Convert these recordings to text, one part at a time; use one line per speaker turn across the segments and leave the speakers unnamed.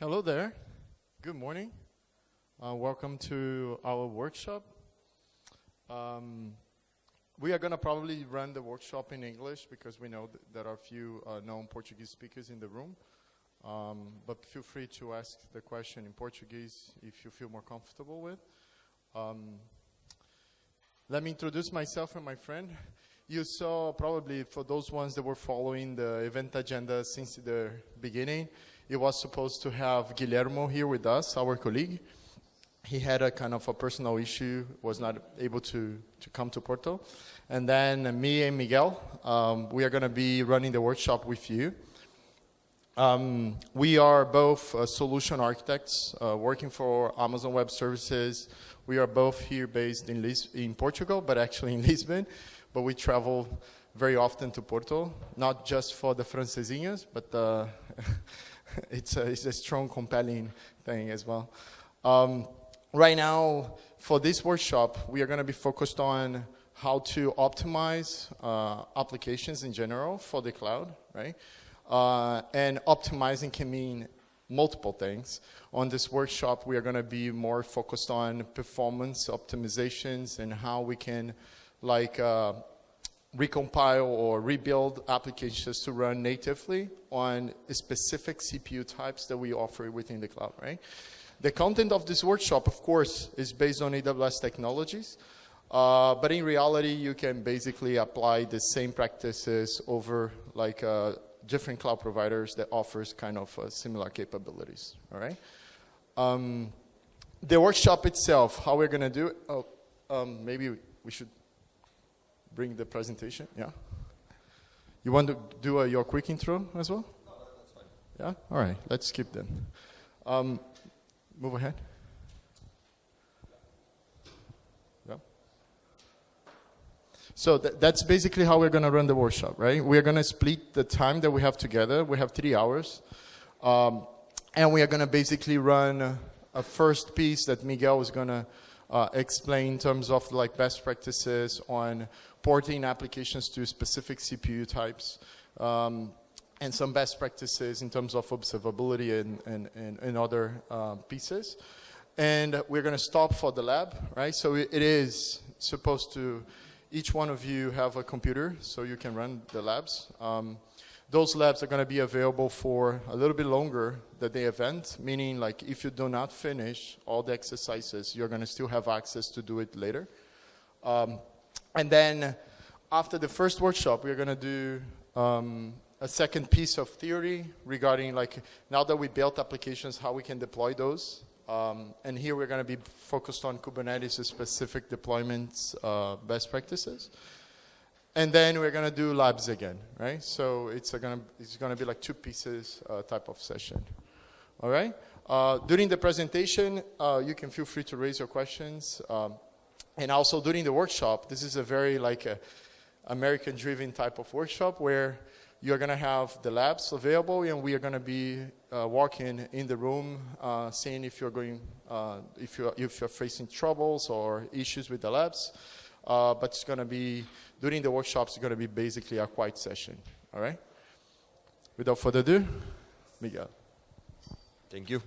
Hello there. Good morning. Welcome to our workshop. We are going to probably run the workshop in English because we know there are a few non-Portuguese speakers in the room. But feel free to ask the question in Portuguese if you feel more comfortable with. Let me introduce myself and my friend. You saw probably for those ones that were following the event agenda since the beginning, it was supposed to have Guillermo here with us, our colleague. He had a kind of a personal issue, was not able to come to Porto. And then me and Miguel, we are going to be running the workshop with you. We are both solution architects working for Amazon Web Services. We are both here based in Portugal, but actually in Lisbon. But we travel very often to Porto, not just for the francesinhas, but it's a strong, compelling thing as well. Right now, for this workshop, we are going to be focused on how to optimize applications in general for the cloud, right? And optimizing can mean multiple things. On this workshop, we are going to be more focused on performance optimizations and how we can recompile or rebuild applications to run natively on specific CPU types that we offer within the cloud, right? The content of this workshop, of course, is based on AWS technologies, but in reality, you can basically apply the same practices over different cloud providers that offers kind of similar capabilities, all right? The workshop itself, how we're going to do it, maybe we should bring the presentation, yeah? You want to do your quick intro as well?
No, that's fine.
Yeah? All right, let's skip then. Move ahead. Yeah. So that's basically how we're going to run the workshop, right? We're going to split the time that we have together. We have 3 hours. And we are going to basically run a first piece that Miguel is going to explain in terms of best practices on porting applications to specific CPU types, and some best practices in terms of observability and other pieces. And we're going to stop for the lab, right? So it is supposed to, each one of you have a computer so you can run the labs. Those labs are going to be available for a little bit longer than the event, meaning if you do not finish all the exercises, you're going to still have access to do it later. And then after the first workshop, we're going to do a second piece of theory regarding now that we built applications, how we can deploy those. And here we're going to be focused on Kubernetes specific deployments, best practices. And then we're going to do labs again, right? So it's going to be 2 pieces type of session. All right? During the presentation, you can feel free to raise your questions. And also during the workshop, this is a very American-driven type of workshop where you're going to have the labs available, and we are going to be walking in the room, seeing if you're facing troubles or issues with the labs. But it's going to be, during the workshops, it's going to be basically a quiet session. All right? Without further ado, Miguel.
Thank you.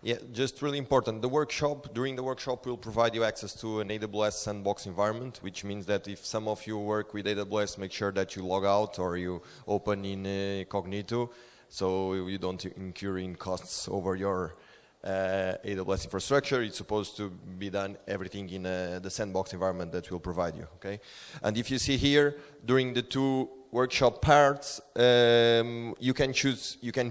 Yeah, just really important. During the workshop, we'll provide you access to an AWS sandbox environment, which means that if some of you work with AWS, make sure that you log out or you open in Cognito, so you don't incur in costs over your AWS infrastructure. It's supposed to be done everything in the sandbox environment that we'll provide you, okay? And if you see here, during the 2 workshop parts, you can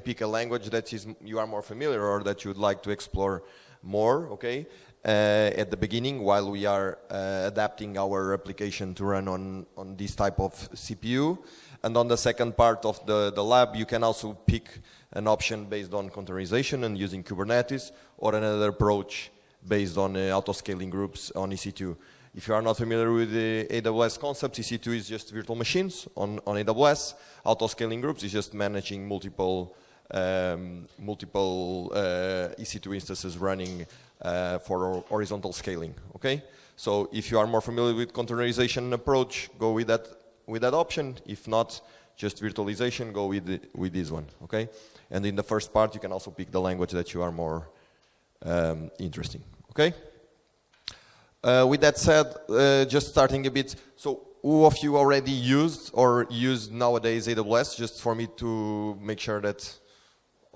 pick a language that you are more familiar or that you would like to explore more, okay? At the beginning, while we are adapting our application to run on this type of CPU. And on the second part of the lab, you can also pick an option based on containerization and using Kubernetes, or another approach based on auto-scaling groups on EC2. If you are not familiar with the AWS concept, EC2 is just virtual machines on AWS. Auto-scaling groups is just managing multiple EC2 instances running for horizontal scaling, okay? So if you are more familiar with containerization approach, go with that option. If not, just virtualization, go with this one, okay? And in the first part, you can also pick the language that you are more interesting, okay? With that said, just starting a bit, so who of you already used or use nowadays AWS, just for me to make sure that,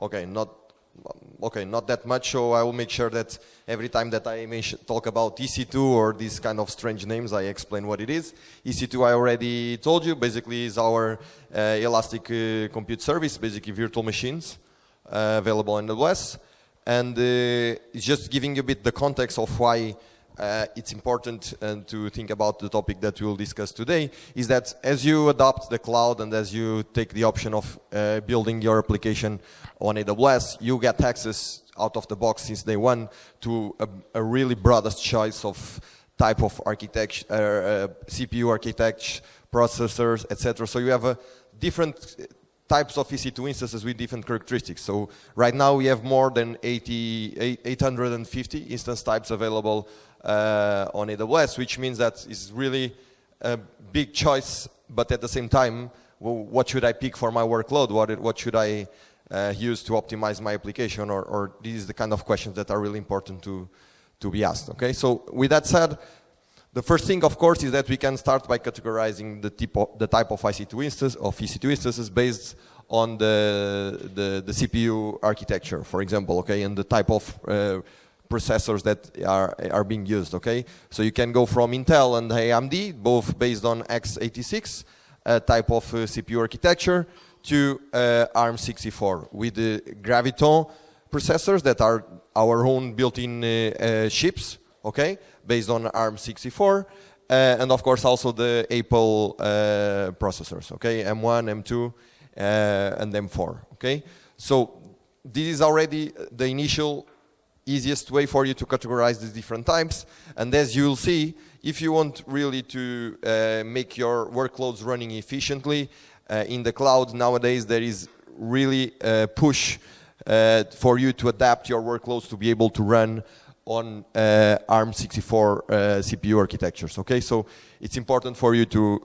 okay, not that much, so I will make sure that every time that I talk about EC2 or these kind of strange names, I explain what it is. EC2 I already told you, basically is our elastic compute service, basically virtual machines available on AWS. And it's just giving you a bit the context of why it's important to think about the topic that we'll discuss today, is that as you adopt the cloud and as you take the option of building your application on AWS, you get access out of the box since day one to a really broadest choice of type of architecture, CPU architecture, processors, etc. So you have a different types of EC2 instances with different characteristics. So right now we have more than 850 instance types available on AWS, which means that it's really a big choice, but at the same time, what should I pick for my workload? What should I use to optimize my application? Or these are the kind of questions that are really important to be asked. Okay, so with that said, the first thing, of course, is that we can start by categorizing the type of EC2 instances based on the CPU architecture, for example, okay, and the type of processors that are being used, okay? So you can go from Intel and AMD, both based on x86 type of CPU architecture, to ARM64 with the Graviton processors that are our own built-in chips, okay, based on ARM64, and of course also the Apple processors, okay, M1, M2, and M4, okay? So this is already the initial easiest way for you to categorize these different types, and as you'll see, if you want really to make your workloads running efficiently in the cloud, nowadays there is really a push for you to adapt your workloads to be able to run on ARM64 CPU architectures, okay? So it's important for you to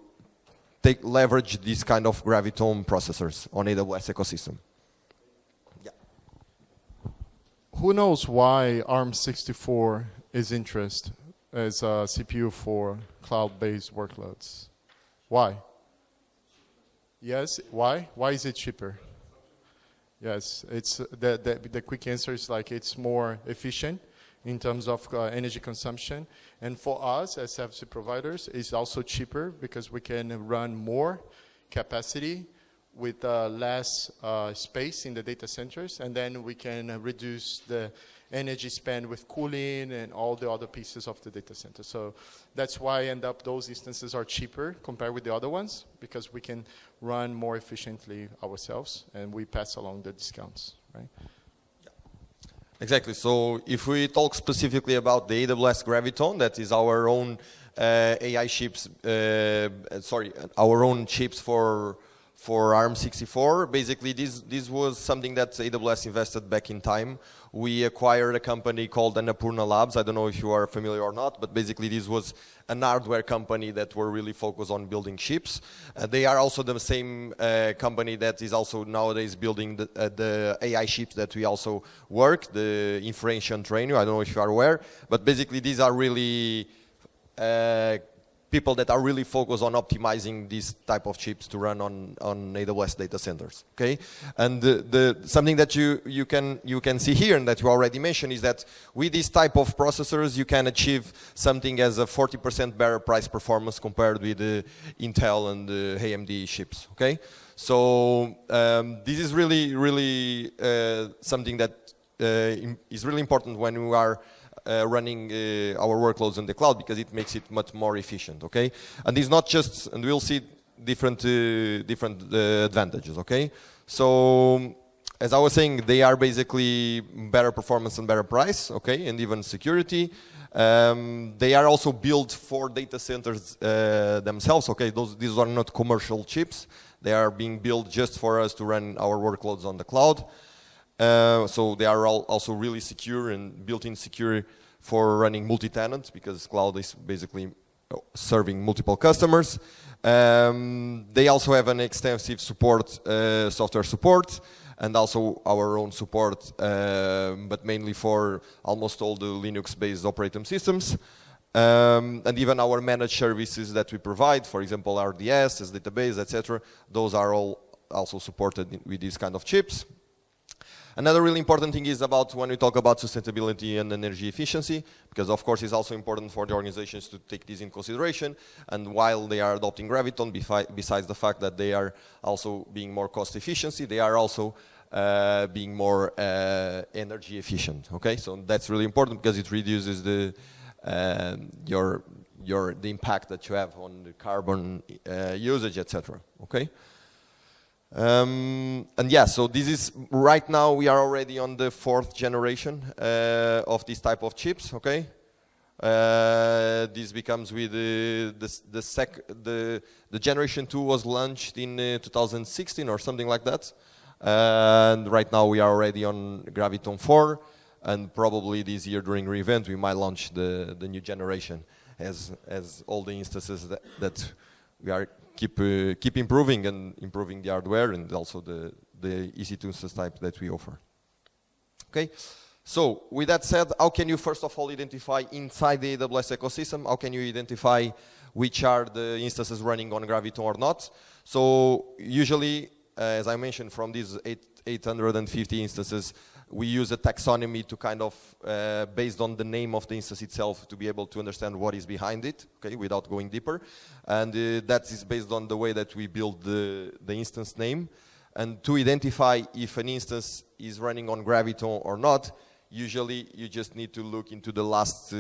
leverage these kind of Graviton processors on AWS ecosystem. Yeah.
Who knows why ARM64 is interested as a CPU for cloud-based workloads? Why? Yes, why? Why is it cheaper? Yes, it's the quick answer is like it's more efficient in terms of energy consumption. And for us as service providers, it's also cheaper because we can run more capacity with less space in the data centers, and then we can reduce the energy spend with cooling and all the other pieces of the data center. So that's why those instances are cheaper compared with the other ones, because we can run more efficiently ourselves and we pass along the discounts, right?
Exactly. So if we talk specifically about the AWS Graviton, that is our own AI chips, our own chips for ARM64. Basically, this was something that AWS invested back in time. We acquired a company called Annapurna Labs. I don't know if you are familiar or not, but basically this was an hardware company that were really focused on building chips. They are also the same company that is also nowadays building the AI chips that we also work, the inferential training. I don't know if you are aware, but basically these are really people that are really focused on optimizing these type of chips to run on AWS data centers. Okay, and something that you can see here and that you already mentioned is that with this type of processors you can achieve something as a 40% better price performance compared with the Intel and the AMD chips. Okay, so this is really something that is really important when we are running our workloads in the cloud, because it makes it much more efficient, okay? And it's not just, and we'll see different advantages, okay? So, as I was saying, they are basically better performance and better price, okay? And even security. They are also built for data centers themselves, okay? These are not commercial chips. They are being built just for us to run our workloads on the cloud. So they are also really secure and built-in secure for running multi-tenant, because cloud is basically serving multiple customers. They also have an extensive support, software support, and also our own support, but mainly for almost all the Linux-based operating systems. And even our managed services that we provide, for example, RDS, as database, etc., those are all also supported with these kind of chips. Another really important thing is about when we talk about sustainability and energy efficiency, because of course it's also important for the organizations to take this in consideration. And while they are adopting Graviton, besides the fact that they are also being more cost efficiency, they are also being more energy efficient. Okay, so that's really important because it reduces the the impact that you have on the carbon usage, etc. Okay. And yeah, so this is right now we are already on the 4th generation of this type of chips. Okay, this becomes with the generation 2 was launched in 2016 or something like that, and right now we are already on Graviton 4, and probably this year during re:Invent we might launch the new generation as all the instances that we are keep improving and improving the hardware and also the EC2 instance type that we offer. Okay, so with that said, how can you first of all identify inside the AWS ecosystem? How can you identify which are the instances running on Graviton or not? So usually, as I mentioned, from these 850 instances, we use a taxonomy to kind of, based on the name of the instance itself, to be able to understand what is behind it, okay, without going deeper. And that is based on the way that we build the instance name. And to identify if an instance is running on Graviton or not, usually you just need to look into the last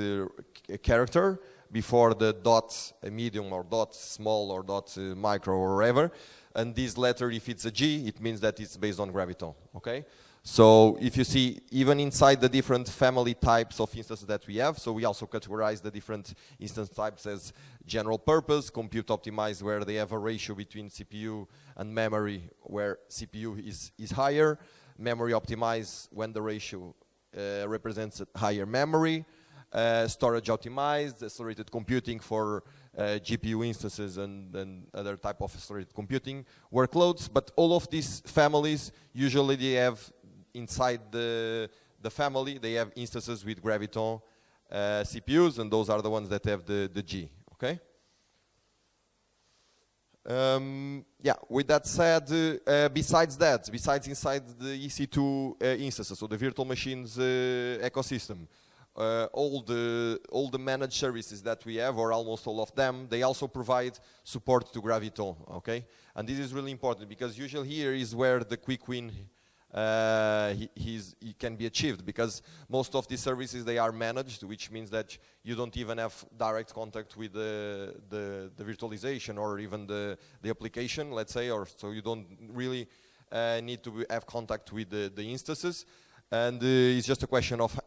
character before the dot medium or dot small or dot micro or whatever. And this letter, if it's a G, it means that it's based on Graviton, okay? So if you see, even inside the different family types of instances that we have, so we also categorize the different instance types as general purpose, compute optimized, where they have a ratio between CPU and memory, where CPU is higher, memory optimized when the ratio represents a higher memory, storage optimized, accelerated computing for GPU instances and other type of accelerated computing workloads. But all of these families, usually they have inside the family, they have instances with Graviton CPUs, and those are the ones that have the G, okay? Yeah, with that said, besides inside the EC2 instances, so the virtual machines ecosystem, all the managed services that we have, or almost all of them, they also provide support to Graviton, okay? And this is really important because usually here is where the quick win he can be achieved, because most of these services, they are managed, which means that you don't even have direct contact with the virtualization or even the application, let's say, or so you don't really need to have contact with the instances. And it's just a question of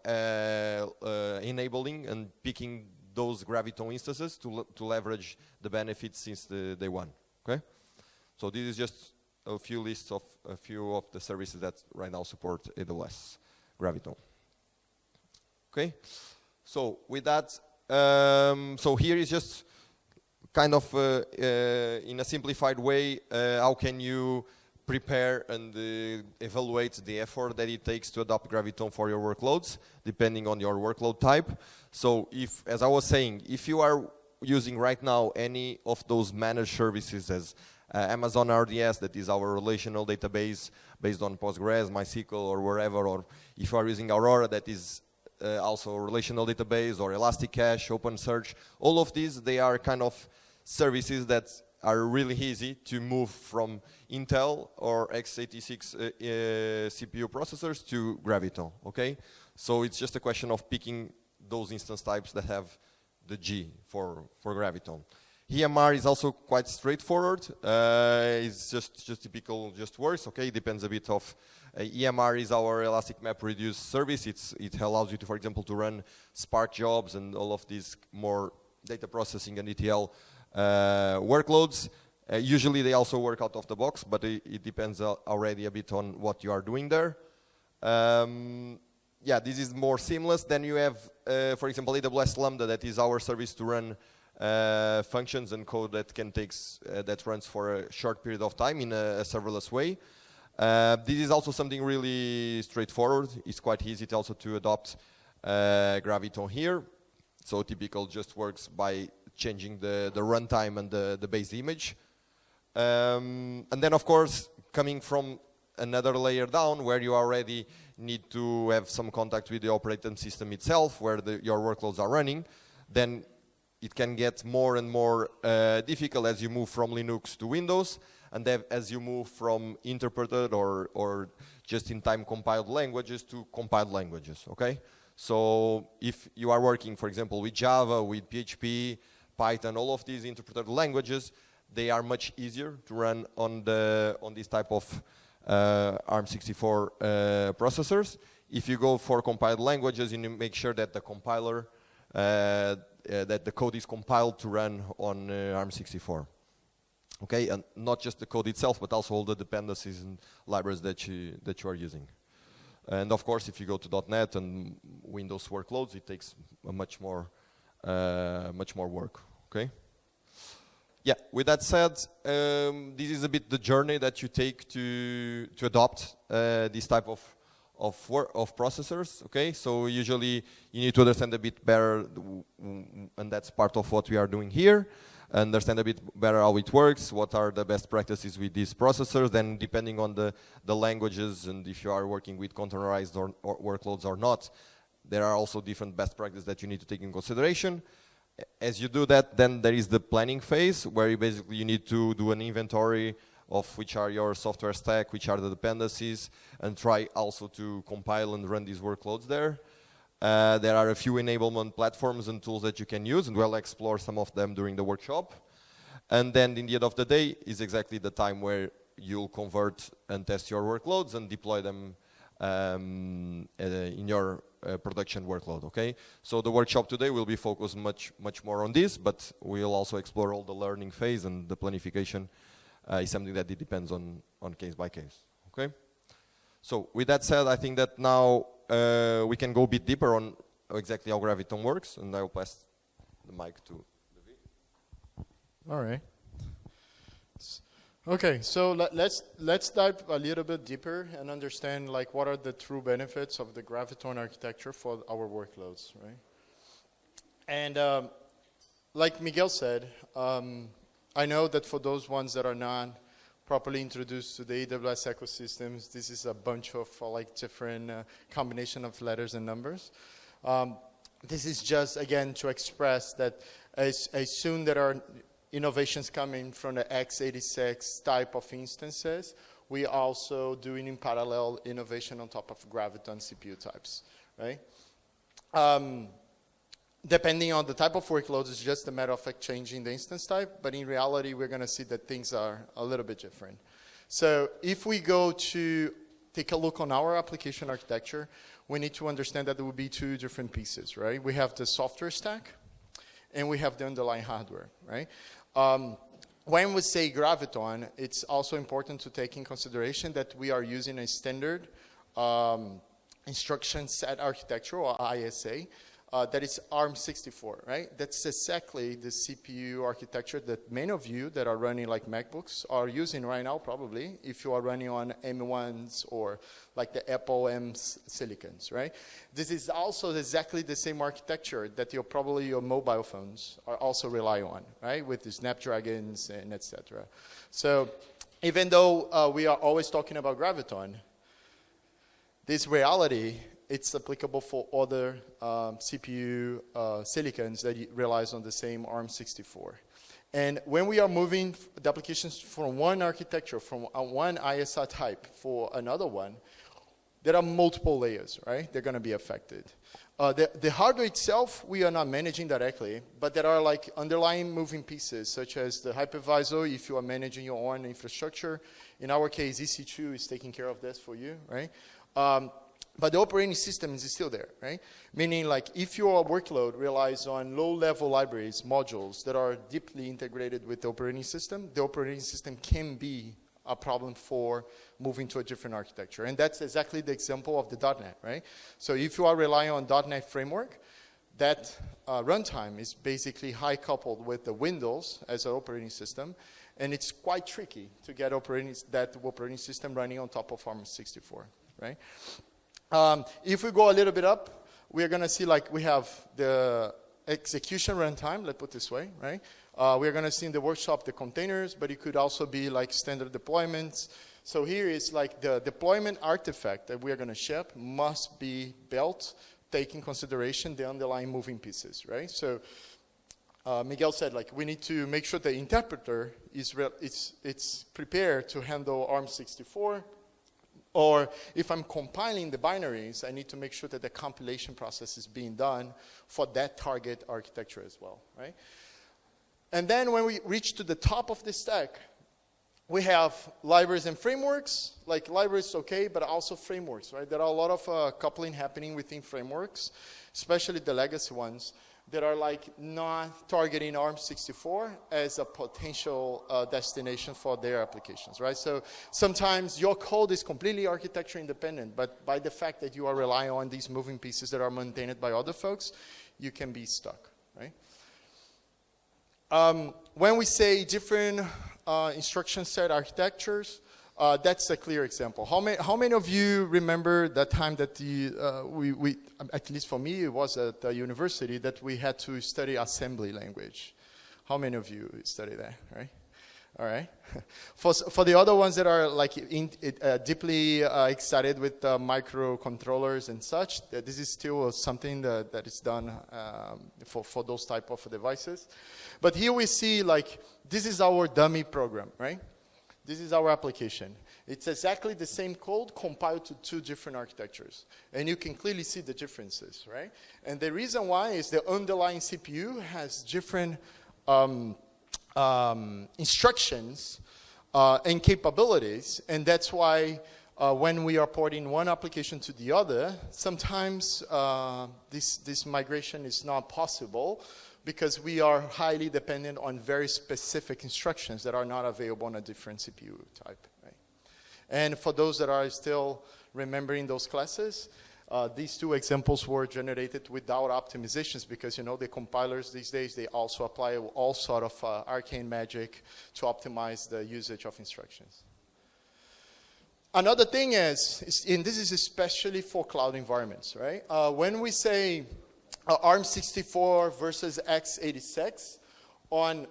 enabling and picking those Graviton instances to leverage the benefits since day one. Okay, so this is just a few lists of a few of the services that right now support AWS Graviton. Okay, so with that, so here is just kind of in a simplified way, how can you prepare and evaluate the effort that it takes to adopt Graviton for your workloads, depending on your workload type. So if, as I was saying, if you are using right now any of those managed services as Amazon RDS, that is our relational database based on Postgres, MySQL, or wherever, or if you are using Aurora, that is also a relational database, or Elasticache, OpenSearch, all of these, they are kind of services that are really easy to move from Intel or x86 CPU processors to Graviton, okay? So it's just a question of picking those instance types that have the G for Graviton. EMR is also quite straightforward. It's just typical, just works, okay? It depends a bit of, EMR is our Elastic Map Reduce service. It allows you to, for example, to run Spark jobs and all of these more data processing and ETL workloads. Usually they also work out of the box, but it depends already a bit on what you are doing there. Yeah, this is more seamless. Then you have, for example, AWS Lambda, that is our service to run functions and code that can that runs for a short period of time in a serverless way. This is also something really straightforward. It's quite easy also to adopt Graviton here. So typical just works by changing the runtime and the base image. And then, of course, coming from another layer down where you already need to have some contact with the operating system itself, where your workloads are running, then it can get more and more difficult as you move from Linux to Windows, and then as you move from interpreted or just-in-time compiled languages to compiled languages, okay? So if you are working, for example, with Java, with PHP, Python, all of these interpreted languages, they are much easier to run on this type of ARM64 processors. If you go for compiled languages, you need to make sure that the compiler, that the code is compiled to run on ARM64. Okay, and not just the code itself, but also all the dependencies and libraries that you are using. And of course, if you go to .NET and Windows workloads, it takes a much more work. Okay. Yeah. With that said, this is a bit the journey that you take to adopt this type of processors. Okay. So usually you need to understand a bit better, and that's part of what we are doing here. Understand a bit better how it works, what are the best practices with these processors, then depending on the languages and if you are working with containerized or workloads or not, there are also different best practices that you need to take in consideration. As you do that, then there is the planning phase, where you need to do an inventory of which are your software stack, which are the dependencies, and try also to compile and run these workloads there. There are a few enablement platforms and tools that you can use, and we'll explore some of them during the workshop. And then in the end of the day is exactly the time where you'll convert and test your workloads and deploy them in your production workload, okay? So the workshop today will be focused much more on this, but we'll also explore all the learning phase, and the planification is something that it depends on case by case, okay? So with that said, I think that now we can go a bit deeper on exactly how Graviton works, and I will pass the mic to Davi.
All right. Okay, so let's dive a little bit deeper and understand like what are the true benefits of the Graviton architecture for our workloads, right? And like Miguel said, I know that for those ones that are not properly introduced to the AWS ecosystems, this is a bunch of like different combination of letters and numbers. This is just, again, to express that as soon there are innovations coming from the x86 type of instances, we also doing in parallel innovation on top of Graviton CPU types, right? Depending on the type of workloads, it's just a matter of like changing the instance type, but in reality, we're gonna see that things are a little bit different. So if we go to take a look on our application architecture, we need to understand that there will be two different pieces, right? We have the software stack, and we have the underlying hardware, right? When we say Graviton, it's also important to take in consideration that we are using a standard instruction set architecture, or ISA, that is ARM64, right? That's exactly the CPU architecture that many of you that are running like MacBooks are using right now, probably, if you are running on M1s or like the Apple M silicons, right? This is also exactly the same architecture that probably your mobile phones are also rely on, right? With the Snapdragons and etc. So even though we are always talking about Graviton, this reality, it's applicable for other CPU silicons that relies on the same ARM64. And when we are moving the applications from one architecture, from one ISA type for another one, there are multiple layers, right? They're going to be affected. The hardware itself, we are not managing directly, but there are like underlying moving pieces, such as the hypervisor, if you are managing your own infrastructure. In our case, EC2 is taking care of this for you, right? But the operating system is still there, right? Meaning, like, if your workload relies on low-level libraries, modules that are deeply integrated with the operating system can be a problem for moving to a different architecture. And that's exactly the example of the .NET, right? So if you are relying on .NET framework, that runtime is basically high coupled with the Windows as an operating system, and it's quite tricky to get that operating system running on top of ARM64, right? If we go a little bit up, we're going to see like we have the execution runtime, let's put it this way, right? We're going to see in the workshop the containers, but it could also be like standard deployments. So here is like the deployment artifact that we're going to ship must be built, taking consideration the underlying moving pieces, right? So Miguel said like we need to make sure the interpreter it's prepared to handle ARM64. Or if I'm compiling the binaries, I need to make sure that the compilation process is being done for that target architecture as well, right? And then when we reach to the top of the stack, we have libraries and frameworks. Like libraries, okay, but also frameworks, right? There are a lot of coupling happening within frameworks, especially the legacy ones that are like not targeting ARM64 as a potential destination for their applications, right? So sometimes your code is completely architecture independent, but by the fact that you are relying on these moving pieces that are maintained by other folks, you can be stuck, right? When we say different instruction set architectures, that's a clear example. How many of you remember that time that we at least for me, it was at the university that we had to study assembly language? How many of you study that, right? All right. For the other ones that are like deeply excited with microcontrollers and such, this is still something that is done for those type of devices. But here we see like this is our dummy program, right? This is our application. It's exactly the same code compiled to two different architectures. And you can clearly see the differences, right? And the reason why is the underlying CPU has different instructions and capabilities. And that's why when we are porting one application to the other, sometimes this migration is not possible, because we are highly dependent on very specific instructions that are not available on a different CPU type, right? And for those that are still remembering those classes, these two examples were generated without optimizations, because you know the compilers these days, they also apply all sort of arcane magic to optimize the usage of instructions. Another thing is, and this is especially for cloud environments, right? When we say ARM64 versus x86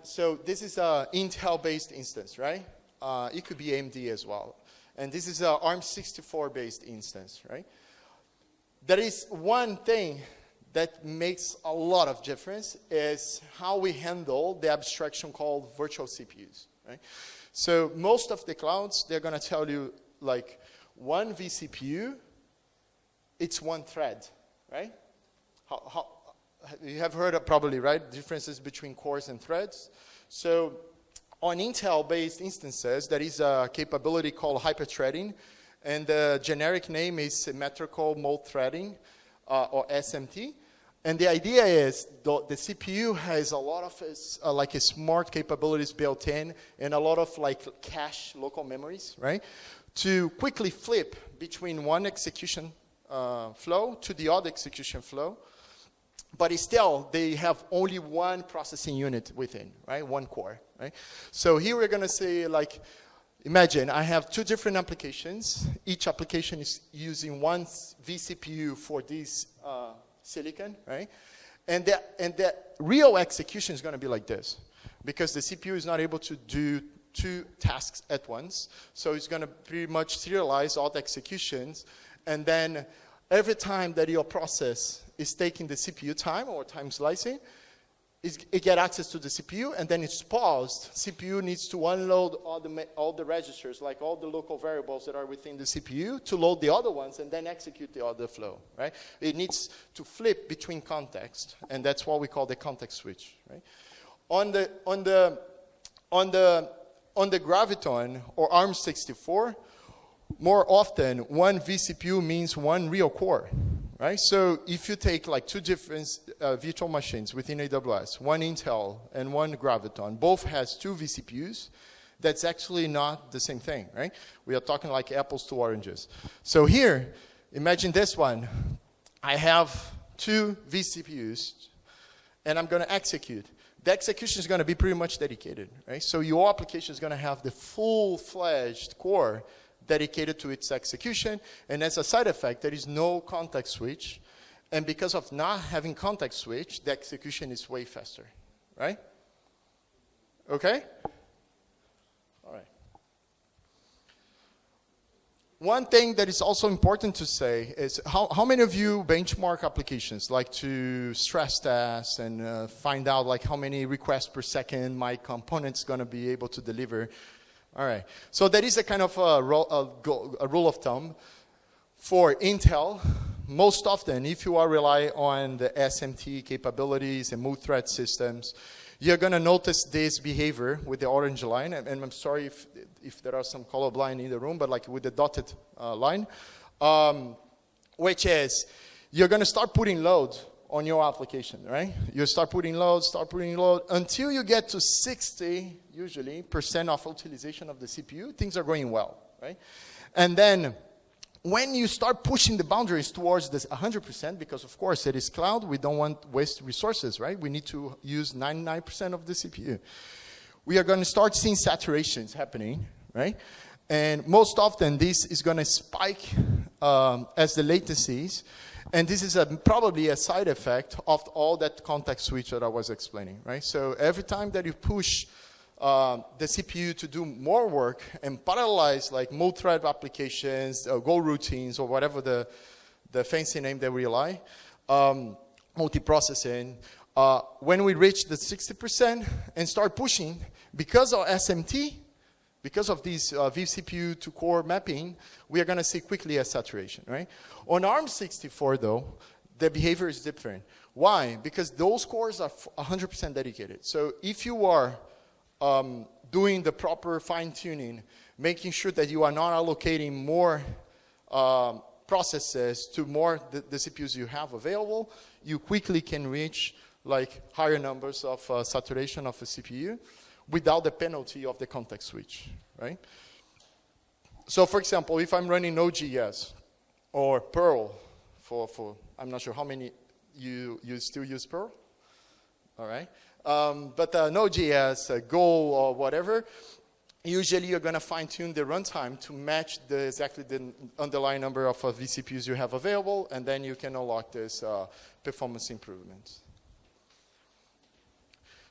so this is an Intel-based instance, right? It could be AMD as well. And this is an ARM64-based instance, right? There is one thing that makes a lot of difference is how we handle the abstraction called virtual CPUs, right? So most of the clouds, they're going to tell you like one vCPU, it's one thread, right? You have heard of probably, right? Differences between cores and threads. So on Intel-based instances, there is a capability called hyperthreading, and the generic name is symmetrical multi-threading, or SMT. And the idea is the CPU has a lot of like smart capabilities built in, and a lot of like cache local memories, right? To quickly flip between one execution flow to the other execution flow. But still, they have only one processing unit within, right? One core, right? So here we're going to say, like, imagine I have two different applications. Each application is using one vCPU for this silicon, right? And the real execution is going to be like this, because the CPU is not able to do two tasks at once. So it's going to pretty much serialize all the executions, and then every time that your process is taking the CPU time or time slicing, it gets access to the CPU, and then it's paused. CPU needs to unload all the registers, like all the local variables that are within the CPU, to load the other ones and then execute the other flow, right? It needs to flip between context, and that's what we call the context switch, right? On the Graviton or ARM64, more often, one vCPU means one real core, right? So if you take like two different virtual machines within AWS, one Intel and one Graviton, both has two vCPUs, that's actually not the same thing, right? We are talking like apples to oranges. So here, imagine this one. I have 2 vCPUs, and I'm going to execute. The execution is going to be pretty much dedicated, right? So your application is going to have the full-fledged core dedicated to its execution, and as a side effect, there is no context switch, and because of not having context switch, the execution is way faster, right? Okay? All right. One thing that is also important to say is how many of you benchmark applications, like to stress test and find out like how many requests per second my component's going to be able to deliver? All right. So there is a kind of a rule of thumb for Intel. Most often, if you are rely on the SMT capabilities and multi-thread systems, you're going to notice this behavior with the orange line, and I'm sorry if there are some colorblind in the room, but like with the dotted line, which is you're going to start putting load on your application, right? You start putting load, until you get to 60, usually, % of utilization of the CPU, things are going well, right? And then when you start pushing the boundaries towards this 100%, because of course it is cloud, we don't want waste resources, right? We need to use 99% of the CPU. We are going to start seeing saturations happening, right? And most often this is going to spike as the latencies, and this is probably a side effect of all that context switch that I was explaining, right? So every time that you push the CPU to do more work and parallelize like multi-thread applications, Go routines, or whatever the fancy name that we rely, multiprocessing. When we reach the 60% and start pushing, because of SMT, because of this vCPU to core mapping, we are going to see quickly a saturation, right? On ARM64, though, the behavior is different. Why? Because those cores are 100% dedicated. So if you are doing the proper fine-tuning, making sure that you are not allocating more processes to more the CPUs you have available, you quickly can reach like higher numbers of saturation of a CPU without the penalty of the context switch, right? So for example, if I'm running Node.js or Perl for I'm not sure how many you still use Perl, all right? But Node.js, Go, or whatever, usually you're going to fine-tune the runtime to match exactly the underlying number of vCPUs you have available, and then you can unlock this performance improvements.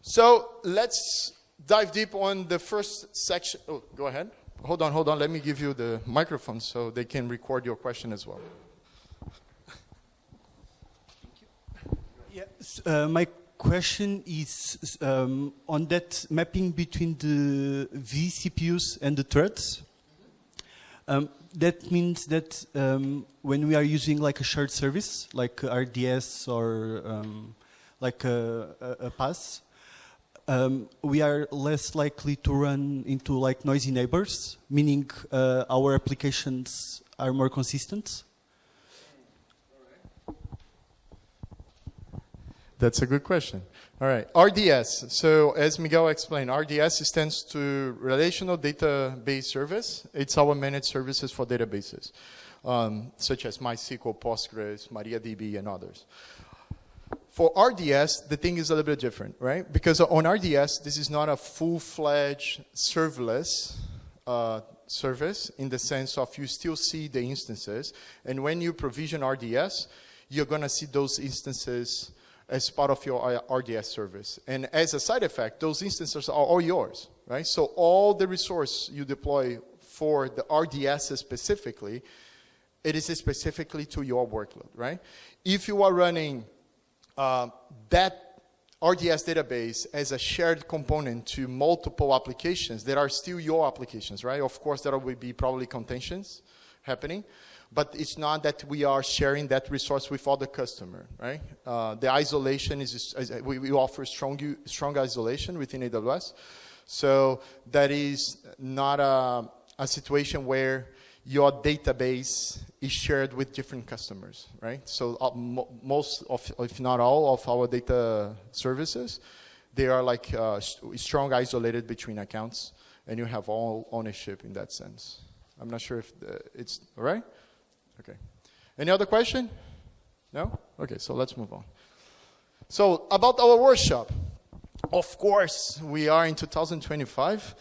So let's dive deep on the first section. Oh, go ahead. Hold on. Let me give you the microphone so they can record your question as well.
Yes, my question is on that mapping between the vCPUs and the threads. That means that when we are using like a shared service, like RDS or like a PaaS, we are less likely to run into like noisy neighbors, meaning our applications are more consistent.
That's a good question. All right, RDS. So as Miguel explained, RDS stands to Relational Database Service. It's our managed services for databases, such as MySQL, Postgres, MariaDB, and others. For RDS, the thing is a little bit different, right? Because on RDS, this is not a full-fledged serverless service in the sense of you still see the instances. And when you provision RDS, you're going to see those instances as part of your RDS service. And as a side effect, those instances are all yours, right? So all the resource you deploy for the RDS specifically, it is specifically to your workload, right? If you are running that RDS database as a shared component to multiple applications that are still your applications, right? Of course, there will be probably contentions happening, but it's not that we are sharing that resource with other customer, right? The isolation is we offer strong isolation within AWS, so that is not a situation where your database is shared with different customers, right? So most of, if not all, of our data services, they are like strong isolated between accounts, and you have all ownership in that sense. I'm not sure if it's all right. Okay. Any other question? No? Okay, so let's move on. So about our workshop. Of course, we are in 2025,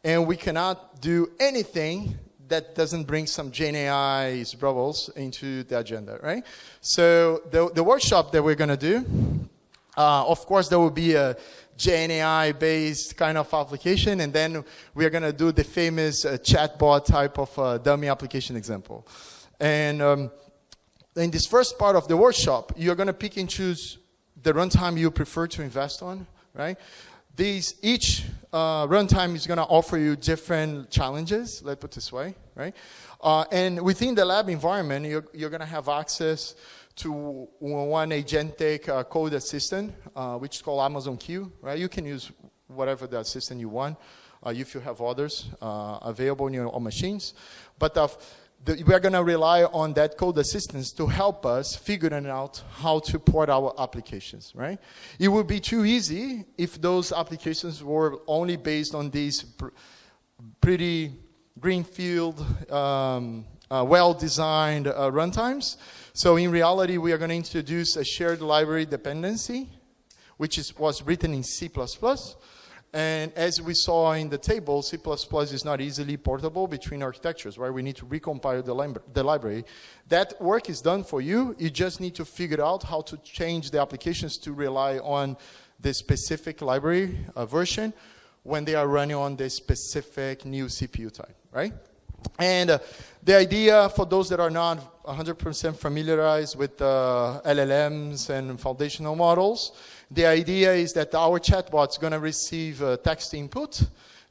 and we cannot do anything that doesn't bring some GenAI bubbles into the agenda, right? So the workshop that we're going to do, of course, there will be a GenAI-based kind of application, and then we are going to do the famous chatbot type of dummy application example. And in this first part of the workshop, you're going to pick and choose the runtime you prefer to invest on, right? Each runtime is going to offer you different challenges, let's put it this way, right? And within the lab environment, you're going to have access to one agentic code assistant, which is called Amazon Q, right? You can use whatever the assistant you want, if you have others available in your own machines. But we're going to rely on that code assistance to help us figuring out how to port our applications, right? It would be too easy if those applications were only based on these pretty greenfield, well-designed runtimes. So in reality, we are going to introduce a shared library dependency, which was written in C++. And as we saw in the table, C++ is not easily portable between architectures, right? We need to recompile the library. That work is done for you. You just need to figure out how to change the applications to rely on the specific library version when they are running on the specific new CPU type, right? And the idea, for those that are not 100% familiarized with LLMs and foundational models, the idea is that our chatbot is going to receive text input.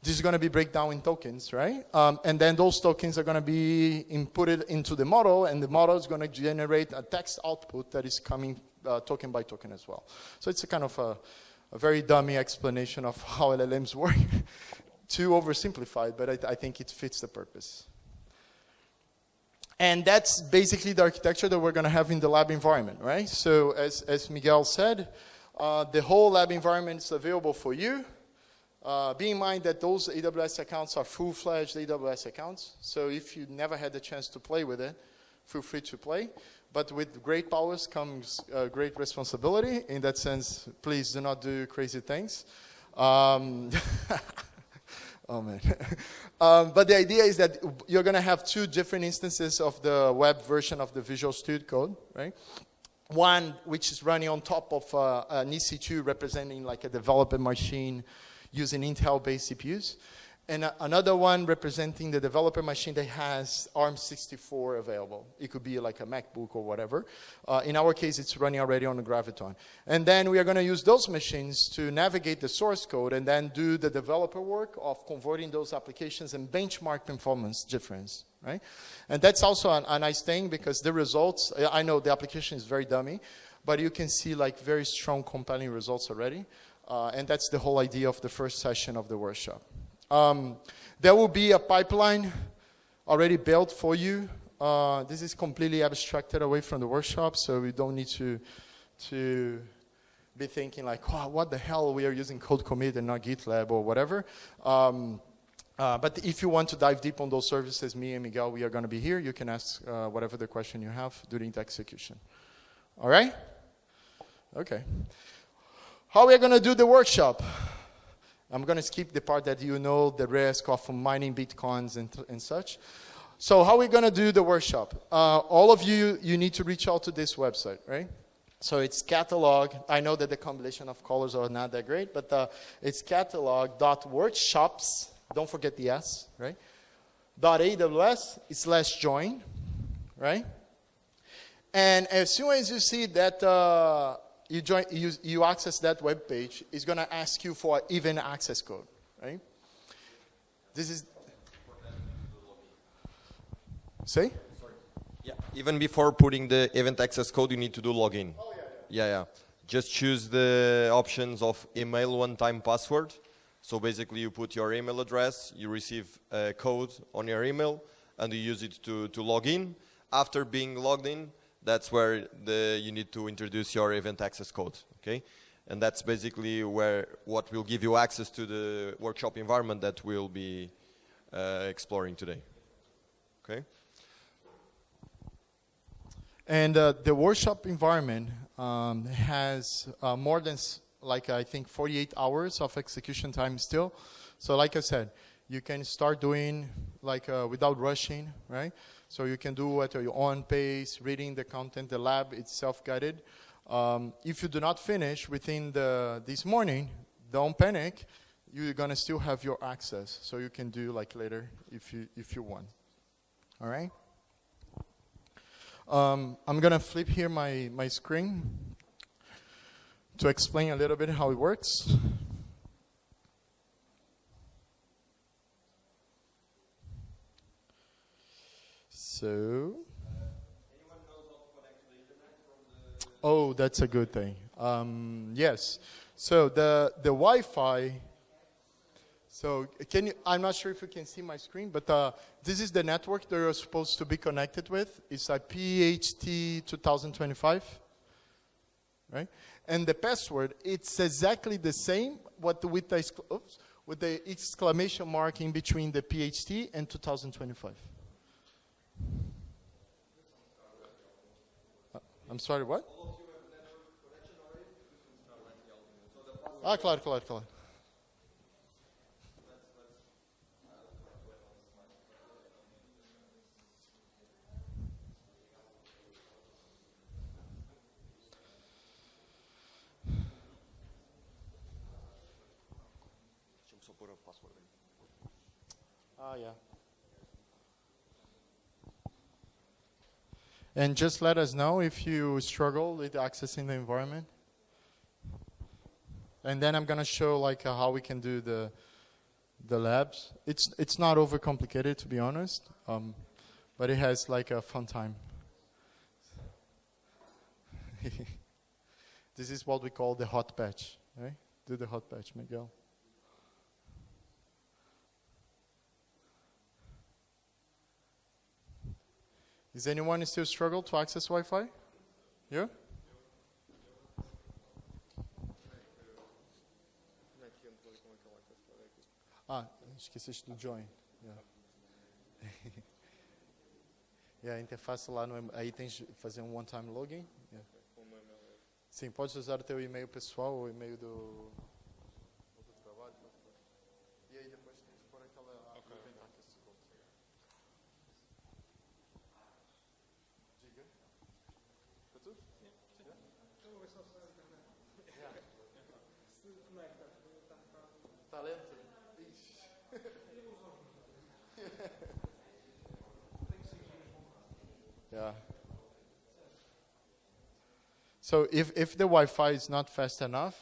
This is going to be breakdown in tokens, right? And then those tokens are going to be inputted into the model, and the model is going to generate a text output that is coming token by token as well. So it's a kind of a very dummy explanation of how LLMs work. Too oversimplified, but I think it fits the purpose. And that's basically the architecture that we're going to have in the lab environment, right? So as Miguel said, the whole lab environment is available for you. Bear in mind that those AWS accounts are full-fledged AWS accounts. So if you never had the chance to play with it, feel free to play. But with great powers comes great responsibility. In that sense, please do not do crazy things. Oh, man. But the idea is that you're going to have two different instances of the web version of the Visual Studio Code, right? One, which is running on top of an EC2 representing like a developer machine using Intel-based CPUs. And another one representing the developer machine that has ARM64 available. It could be like a MacBook or whatever. In our case, it's running already on the Graviton. And then we are going to use those machines to navigate the source code and then do the developer work of converting those applications and benchmark performance difference, right? And that's also a nice thing because the results, I know the application is very dummy, but you can see like very strong compelling results already. And that's the whole idea of the first session of the workshop. There will be a pipeline already built for you. This is completely abstracted away from the workshop, so we don't need to be thinking like, oh, what the hell, we are using code commit and not GitLab or whatever. But if you want to dive deep on those services, me and Miguel, we are going to be here. You can ask whatever the question you have during the execution. All right? Okay. How are we going to do the workshop? I'm going to skip the part that you know the risk of mining Bitcoins and such. So how are we going to do the workshop? All of you need to reach out to this website, right? So it's catalog. I know that the combination of colors are not that great, but it's catalog.workshops. Don't forget the S, right? .aws/join, right? And as soon as you see that you access that web page, it's going to ask you for event access code, right? This is... Say?
Sorry. Yeah, even before putting the event access code, you need to do login.
Oh,
yeah. Just choose the options of email one-time password. So basically, you put your email address, you receive a code on your email, and you use it to log in. After being logged in, that's where you need to introduce your event access code, okay? And that's basically what will give you access to the workshop environment that we'll be exploring today, okay?
And the workshop environment has more than, I think, 48 hours of execution time still. So like I said, you can start doing without rushing, right? So you can do at your own pace, reading the content. The lab is self-guided. If you do not finish within this morning, don't panic. You're gonna still have your access, so you can do later if you want. All right. I'm gonna flip here my screen to explain a little bit how it works. So. Oh, that's a good thing. Yes. So the Wi-Fi. So I'm not sure if you can see my screen, but this is the network that you're supposed to be connected with. It's a PTH 2025, right? And the password, it's exactly the same, with the exclamation mark in between the PTH and 2025. I'm sorry, what? Claro. Yeah. And just let us know if you struggle with accessing the environment. And then I'm going to show how we can do the labs. It's not overcomplicated, to be honest, but it has a fun time. This is what we call the hot patch, right? Do the hot patch, Miguel. Is anyone still struggle to access Wi-Fi? Yeah? Esqueceste do join. Yeah. A interface lá, aí tem que fazer um one-time login. Yeah. Sim, pode usar o teu e-mail pessoal ou o e-mail do trabalho. E aí depois tem que pôr aquela... Diga. Está tudo? Sim. Eu vou ver só a internet. Está lento? Yeah. So if the Wi-Fi is not fast enough,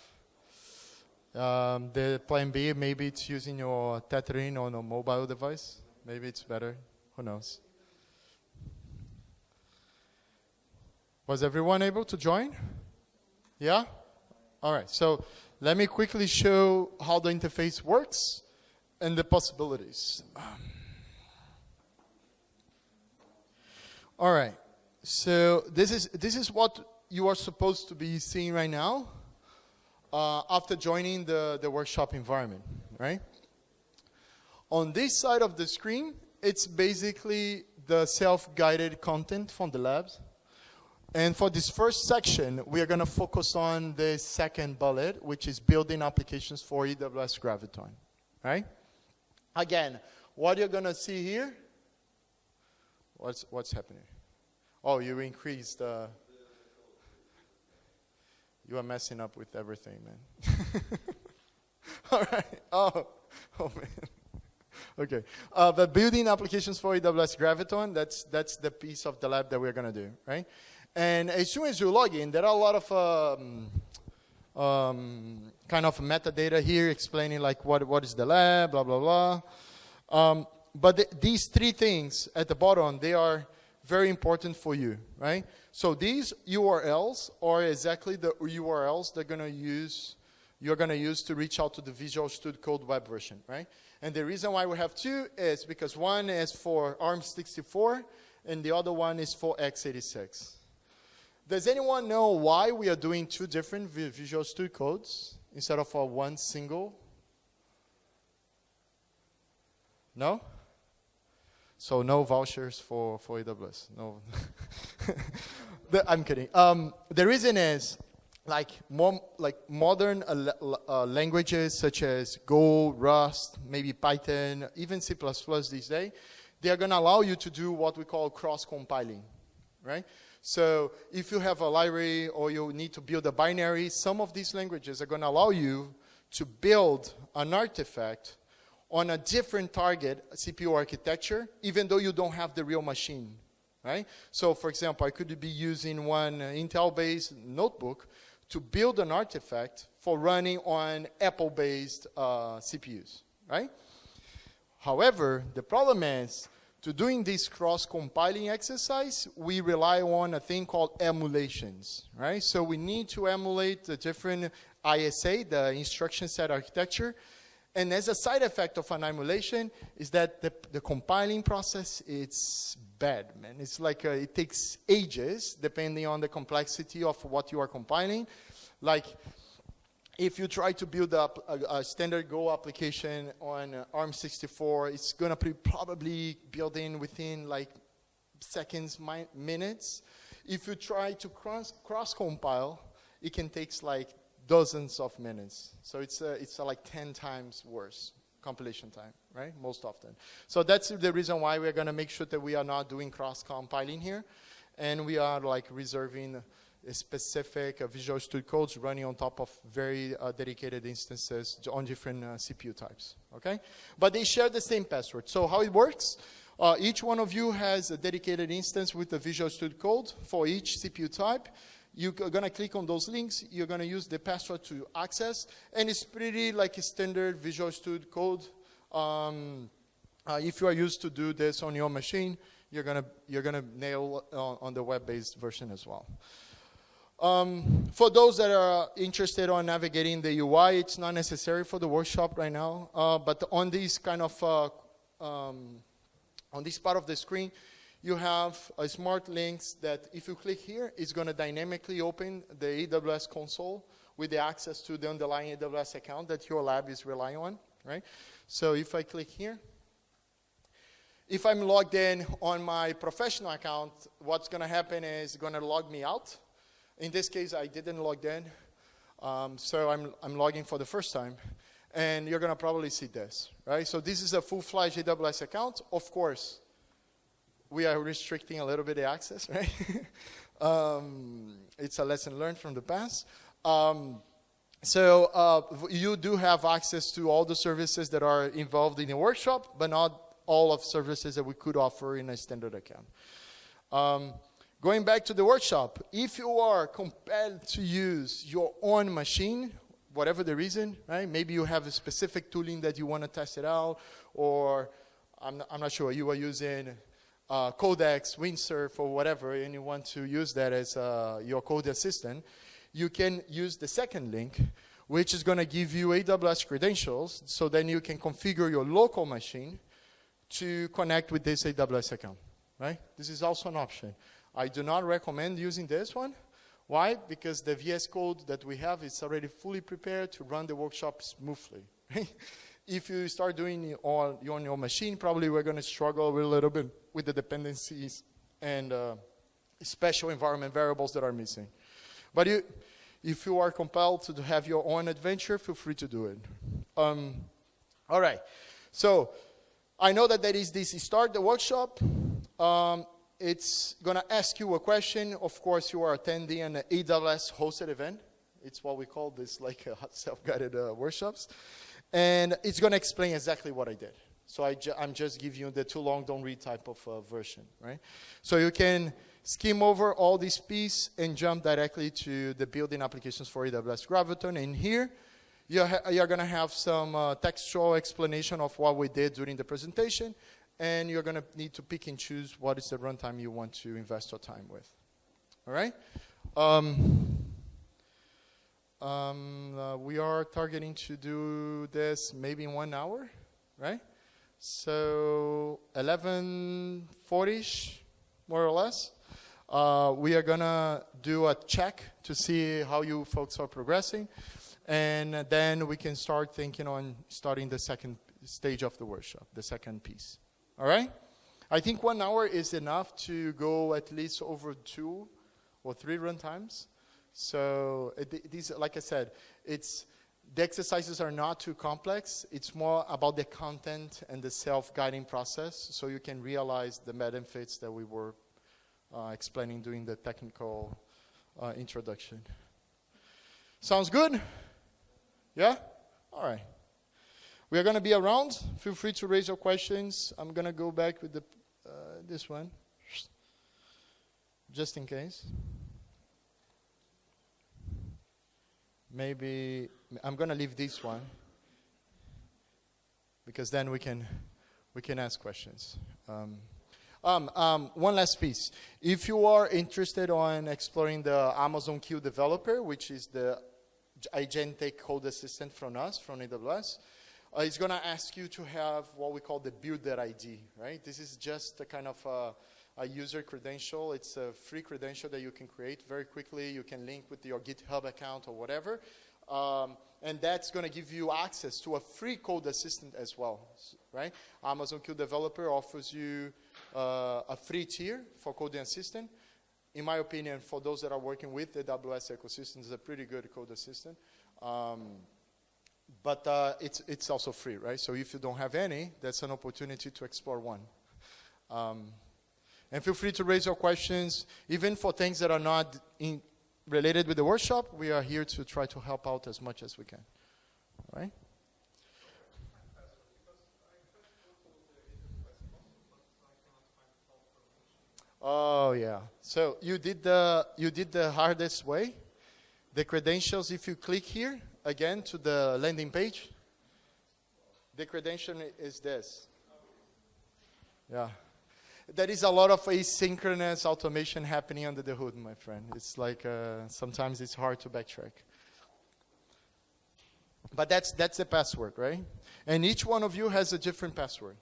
the plan B, maybe it's using your tethering on a mobile device. Maybe it's better. Who knows? Was everyone able to join? Yeah? All right. So let me quickly show how the interface works and the possibilities. All right. So this is what you are supposed to be seeing right now after joining the workshop environment, right? On this side of the screen, it's basically the self-guided content from the labs. And for this first section, we are going to focus on the second bullet, which is building applications for AWS Graviton, right? Again, what you're going to see here, what's happening? Oh, you increased. You are messing up with everything, man. All right. Oh man. Okay. But building applications for AWS Graviton, that's the piece of the lab that we're going to do, right? And as soon as you log in, there are a lot of kind of metadata here explaining what is the lab, blah, blah, blah. But these three things at the bottom, they are very important for you, right? So these URLs are exactly the URLs you're going to use to reach out to the Visual Studio Code web version, right? And the reason why we have two is because one is for ARM64 and the other one is for x86. Does anyone know why we are doing two different Visual Studio Codes instead of one single? No? So no vouchers for AWS. No. I'm kidding. The reason is, modern languages such as Go, Rust, maybe Python, even C++ these days, they are going to allow you to do what we call cross-compiling, right? So if you have a library or you need to build a binary, some of these languages are going to allow you to build an artifact on a different target CPU architecture, even though you don't have the real machine, right? So for example, I could be using one Intel-based notebook to build an artifact for running on Apple-based CPUs, right? However, the problem is, to doing this cross-compiling exercise, we rely on a thing called emulations, right? So we need to emulate the different ISA, the instruction set architecture. And as a side effect of an emulation is that the compiling process, it's bad, man. It's like it takes ages, depending on the complexity of what you are compiling. Like, if you try to build up a standard Go application on ARM64, it's going to be probably built in within like seconds, minutes. If you try to cross-compile, it can take like dozens of minutes. So it's like 10 times worse compilation time, right? Most often. So that's the reason why we're going to make sure that we are not doing cross-compiling here. And we are like reserving specific Visual Studio codes running on top of very dedicated instances on different CPU types, okay? But they share the same password. So how it works, each one of you has a dedicated instance with the Visual Studio code for each CPU type. You're going to click on those links. You're going to use the password to access. And it's pretty like a standard Visual Studio code. If you are used to do this on your machine, you're gonna nail on the web-based version as well. For those that are interested on navigating the UI, it's not necessary for the workshop right now. But on this kind of, on this part of the screen, you have smart links that if you click here, it's going to dynamically open the AWS console with the access to the underlying AWS account that your lab is relying on, right? So if I click here, if I'm logged in on my professional account, what's going to happen is it's going to log me out. In this case, I didn't log in, so I'm logging for the first time. And you're going to probably see this, right? So this is a full-fledged AWS account. Of course, we are restricting a little bit the access, right? It's a lesson learned from the past. So you do have access to all the services that are involved in the workshop, but not all of services that we could offer in a standard account. Going back to the workshop, if you are compelled to use your own machine, whatever the reason, right? Maybe you have a specific tooling that you want to test it out, or I'm not sure, you are using Codex, Windsurf, or whatever, and you want to use that as your code assistant, you can use the second link, which is going to give you AWS credentials, so then you can configure your local machine to connect with this AWS account, right? This is also an option. I do not recommend using this one. Why? Because the VS Code that we have is already fully prepared to run the workshop smoothly. If you start doing it on your machine, probably we're going to struggle a little bit with the dependencies and special environment variables that are missing. But if you are compelled to have your own adventure, feel free to do it. All right. So I know that is this start the workshop. It's going to ask you a question. Of course, you are attending an AWS hosted event. It's what we call this like self-guided workshops. And it's going to explain exactly what I did. So I'm just giving you the too long, don't read type of version, right? So you can skim over all this piece and jump directly to the building applications for AWS Graviton. And here, you're going to have some textual explanation of what we did during the presentation. And you're going to need to pick and choose what is the runtime you want to invest your time with. All right? We are targeting to do this maybe in 1 hour, right? So 11:40ish, more or less. We are going to do a check to see how you folks are progressing. And then we can start thinking on starting the second stage of the workshop, the second piece. All right? I think 1 hour is enough to go at least over 2 or 3 runtimes. So these, like I said, the exercises are not too complex. It's more about the content and the self-guiding process, so you can realize the benefits that we were explaining during the technical introduction. Sounds good? Yeah? All right. We are going to be around. Feel free to raise your questions. I'm going to go back with this one, just in case. Maybe I'm going to leave this one, because then we can ask questions. One last piece. If you are interested in exploring the Amazon Q Developer, which is the agentic code assistant from us, from AWS, it's going to ask you to have what we call the builder ID, right? This is just a kind of a user credential. It's a free credential that you can create very quickly. You can link with your GitHub account or whatever. And that's going to give you access to a free code assistant as well, right? Amazon Q Developer offers you a free tier for coding assistant. In my opinion, for those that are working with the AWS ecosystem, it's a pretty good code assistant. But it's also free, right? So if you don't have any, that's an opportunity to explore one. And feel free to raise your questions, even for things that are not related with the workshop. We are here to try to help out as much as we can. All right? Oh yeah. So you did the hardest way. The credentials, if you click here again to the landing page, the credential is this. Yeah. There is a lot of asynchronous automation happening under the hood, my friend. It's like sometimes it's hard to backtrack. But that's the password, right? And each one of you has a different password.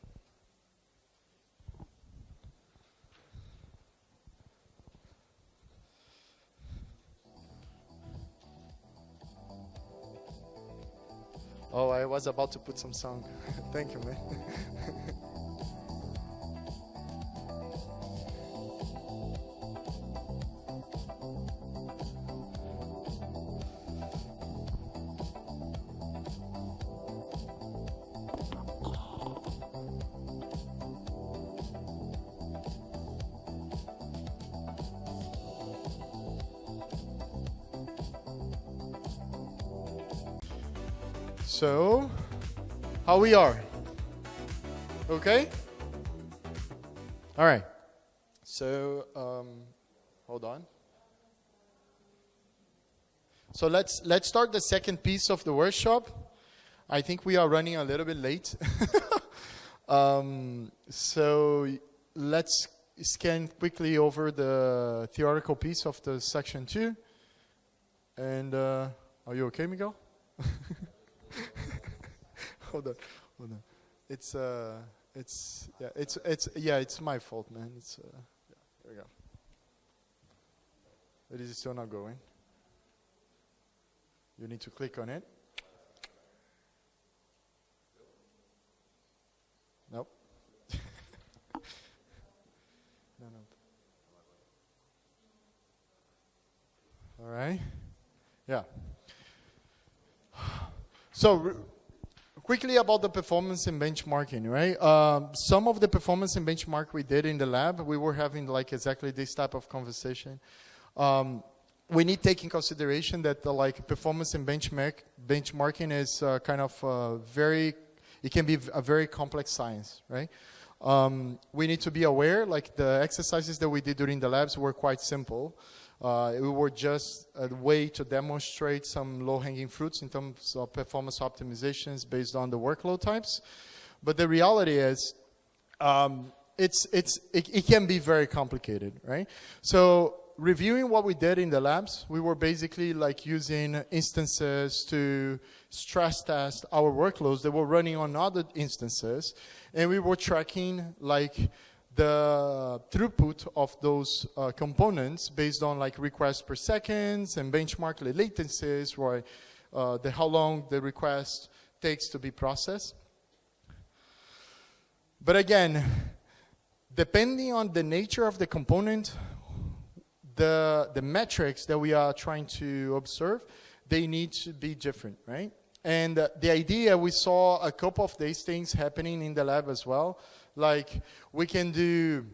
Oh, I was about to put some song. Thank you, man. So, how we are? Okay? All right. So, hold on. So let's start the second piece of the workshop. I think we are running a little bit late. So let's scan quickly over the theoretical piece of the section 2. And are you okay, Miguel? Hold on. It's my fault, man. Here we go. It is still not going. You need to click on it. Nope. No. All right. Yeah. So, quickly about the performance and benchmarking, right? Some of the performance and benchmark we did in the lab, we were having like exactly this type of conversation. We need to take in consideration that performance and benchmarking is kind of it can be a very complex science, right? We need to be aware, like the exercises that we did during the labs were quite simple. We were just a way to demonstrate some low-hanging fruits in terms of performance optimizations based on the workload types. But the reality is, it can be very complicated, right? So reviewing what we did in the labs, we were basically like using instances to stress test our workloads that were running on other instances, and we were tracking like the throughput of those components based on like requests per seconds and benchmark the latencies, right? How long the request takes to be processed. But again, depending on the nature of the component, the metrics that we are trying to observe, they need to be different, right? And the idea, we saw a couple of these things happening in the lab as well. Like we can do,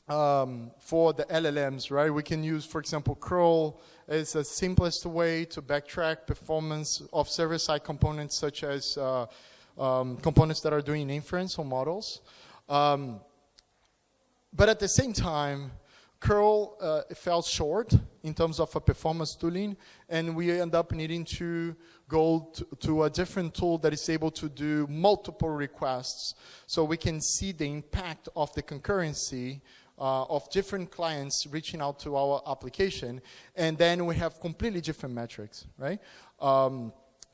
for the LLMs, right? We can use, for example, curl as the simplest way to backtrack performance of server-side components, such as components that are doing inference on models. But at the same time, curl fell short in terms of a performance tooling, and we end up needing to go to a different tool that is able to do multiple requests, so we can see the impact of the concurrency of different clients reaching out to our application, and then we have completely different metrics, right?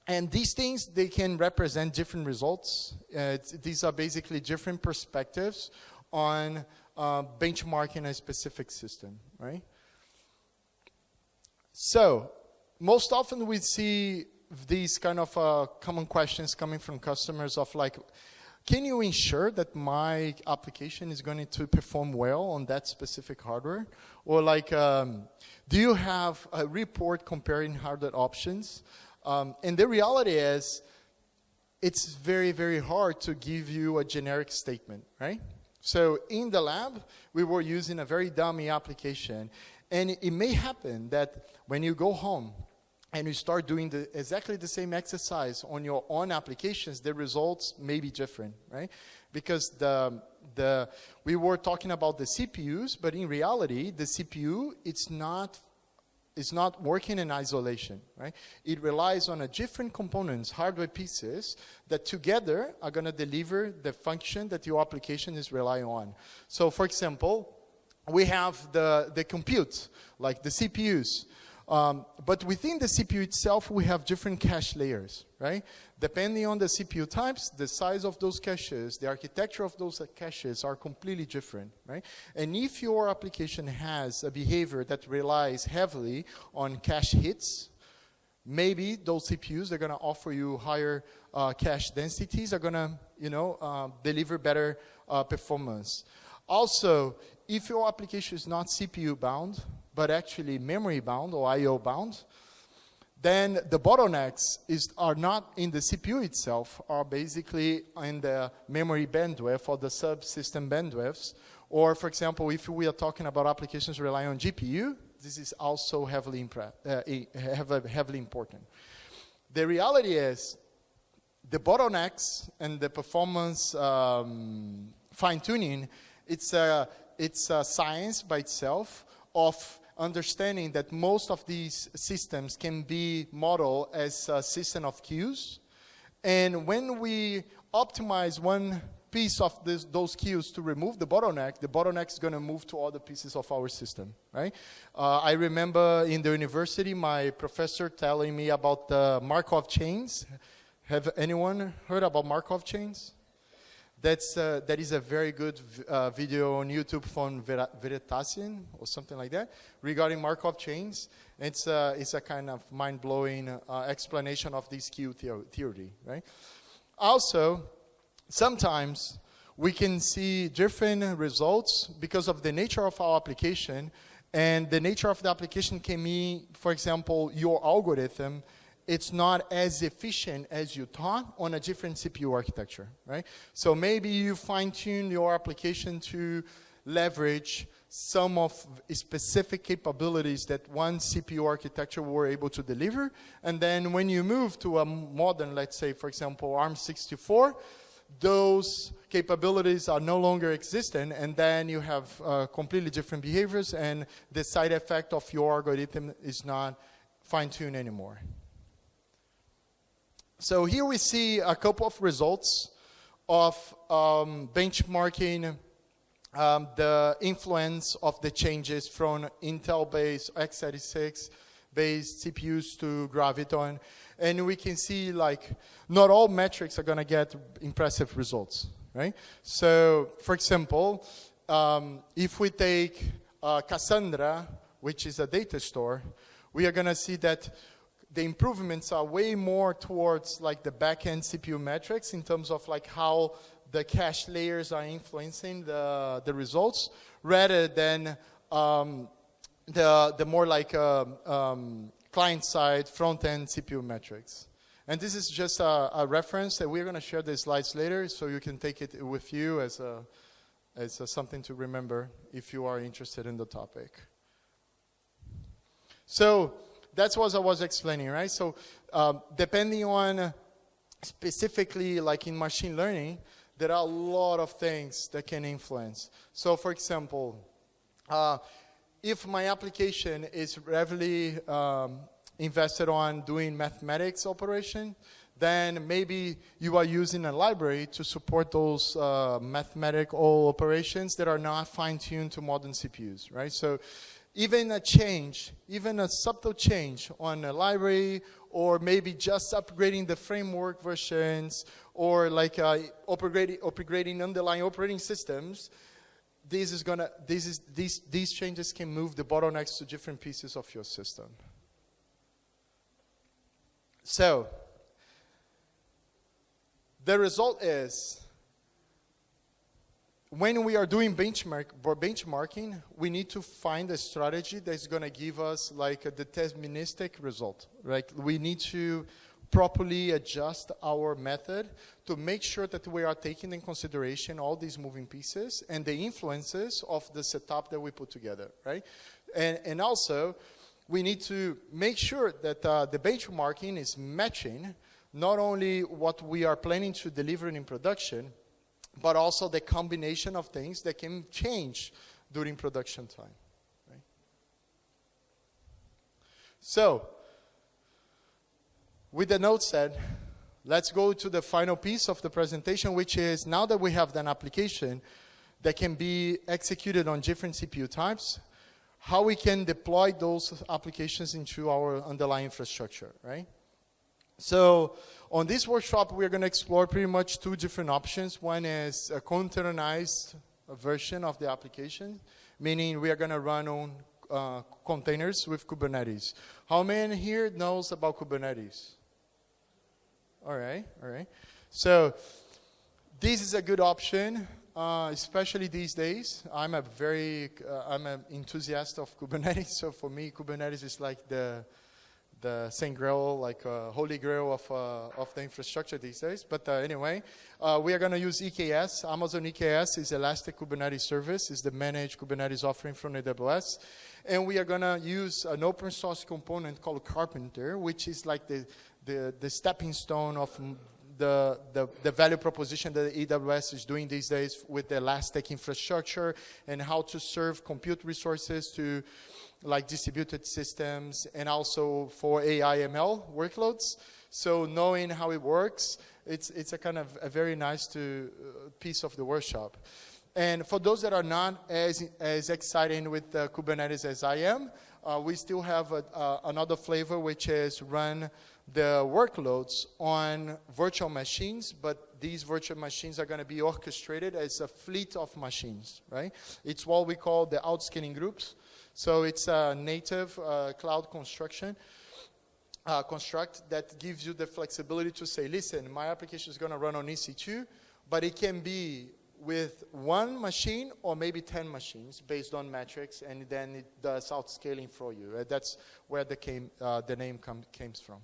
And these things, they can represent different results. These are basically different perspectives on benchmarking a specific system, right? So, most often we see these kind of common questions coming from customers of like, can you ensure that my application is going to perform well on that specific hardware? Or like, do you have a report comparing hardware options? And the reality is, it's very, very hard to give you a generic statement, right? So in the lab, we were using a very dummy application. And it may happen that when you go home and you start doing exactly the same exercise on your own applications, the results may be different, right? Because we were talking about the CPUs, but in reality, the CPU, it's not working in isolation, right? It relies on a different components, hardware pieces, that together are going to deliver the function that your application is relying on. So, for example, we have the compute, like the CPUs. But within the CPU itself, we have different cache layers, right? Depending on the CPU types, the size of those caches, the architecture of those caches are completely different, right? And if your application has a behavior that relies heavily on cache hits, maybe those CPUs are going to offer you higher cache densities, are going to, deliver better performance. Also, if your application is not CPU bound, but actually memory bound or IO bound, then the bottlenecks are not in the CPU itself, are basically in the memory bandwidth or the subsystem bandwidths. Or, for example, if we are talking about applications relying on GPU, this is also heavily important. The reality is, the bottlenecks and the performance fine-tuning, it's a science by itself of understanding that most of these systems can be modeled as a system of queues. And when we optimize one piece of those queues to remove the bottleneck is going to move to other pieces of our system, right? I remember in the university, my professor telling me about the Markov chains. Have anyone heard about Markov chains? That is a very good video on YouTube from Veritasian or something like that regarding Markov chains. It's a kind of mind-blowing explanation of this queue theory, right? Also, sometimes we can see different results because of the nature of our application, and the nature of the application can mean, for example, your algorithm, it's not as efficient as you thought on a different CPU architecture, right? So maybe you fine-tune your application to leverage some of specific capabilities that one CPU architecture were able to deliver. And then when you move to a modern, let's say, for example, ARM64, those capabilities are no longer existent, and then you have completely different behaviors, and the side effect of your algorithm is not fine-tuned anymore. So here we see a couple of results of benchmarking the influence of the changes from Intel-based x86-based CPUs to Graviton. And we can see, like, not all metrics are going to get impressive results, right? So, for example, if we take Cassandra, which is a data store, we are going to see that the improvements are way more towards like the back-end CPU metrics in terms of like how the cache layers are influencing the results, rather than the more like client-side, front-end CPU metrics. And this is just a reference that we're going to share the slides later, so you can take it with you as something to remember if you are interested in the topic. So that's what I was explaining, right? So depending on specifically like in machine learning, there are a lot of things that can influence. So for example, if my application is heavily invested on doing mathematics operation, then maybe you are using a library to support those mathematical operations that are not fine-tuned to modern CPUs, right? So even a change, even a subtle change on a library, or maybe just upgrading the framework versions, or like upgrading underlying operating systems, these changes can move the bottlenecks to different pieces of your system. So the result is, when we are doing benchmarking, we need to find a strategy that's going to give us like a deterministic result. Right? We need to properly adjust our method to make sure that we are taking in consideration all these moving pieces and the influences of the setup that we put together. Right? And also, we need to make sure that the benchmarking is matching not only what we are planning to deliver in production, but also the combination of things that can change during production time. Right? So, with the note said, let's go to the final piece of the presentation, which is now that we have an application that can be executed on different CPU types, how we can deploy those applications into our underlying infrastructure, right? So on this workshop, we're going to explore pretty much two different options. One is a containerized version of the application, meaning we are going to run on containers with Kubernetes. How many here knows about Kubernetes? All right, all right. So this is a good option. Especially these days, I'm an enthusiast of Kubernetes. So for me, Kubernetes is like the Saint Grail, like holy grail of the infrastructure these days. But anyway, we are going to use EKS. Amazon EKS is Elastic Kubernetes Service. It's the managed Kubernetes offering from AWS. And we are going to use an open source component called Carpenter, which is like the stepping stone of the value proposition that AWS is doing these days with the Elastic infrastructure and how to serve compute resources to like distributed systems and also for AI ML workloads. So knowing how it works, it's a kind of a very nice piece of the workshop. And for those that are not as excited with Kubernetes as I am, we still have another flavor, which is run the workloads on virtual machines, but these virtual machines are going to be orchestrated as a fleet of machines, right? It's what we call the outscaling groups. So it's a native cloud construct that gives you the flexibility to say, listen, my application is going to run on EC2, but it can be with one machine or maybe 10 machines based on metrics, and then it does outscaling for you. That's where the name comes from.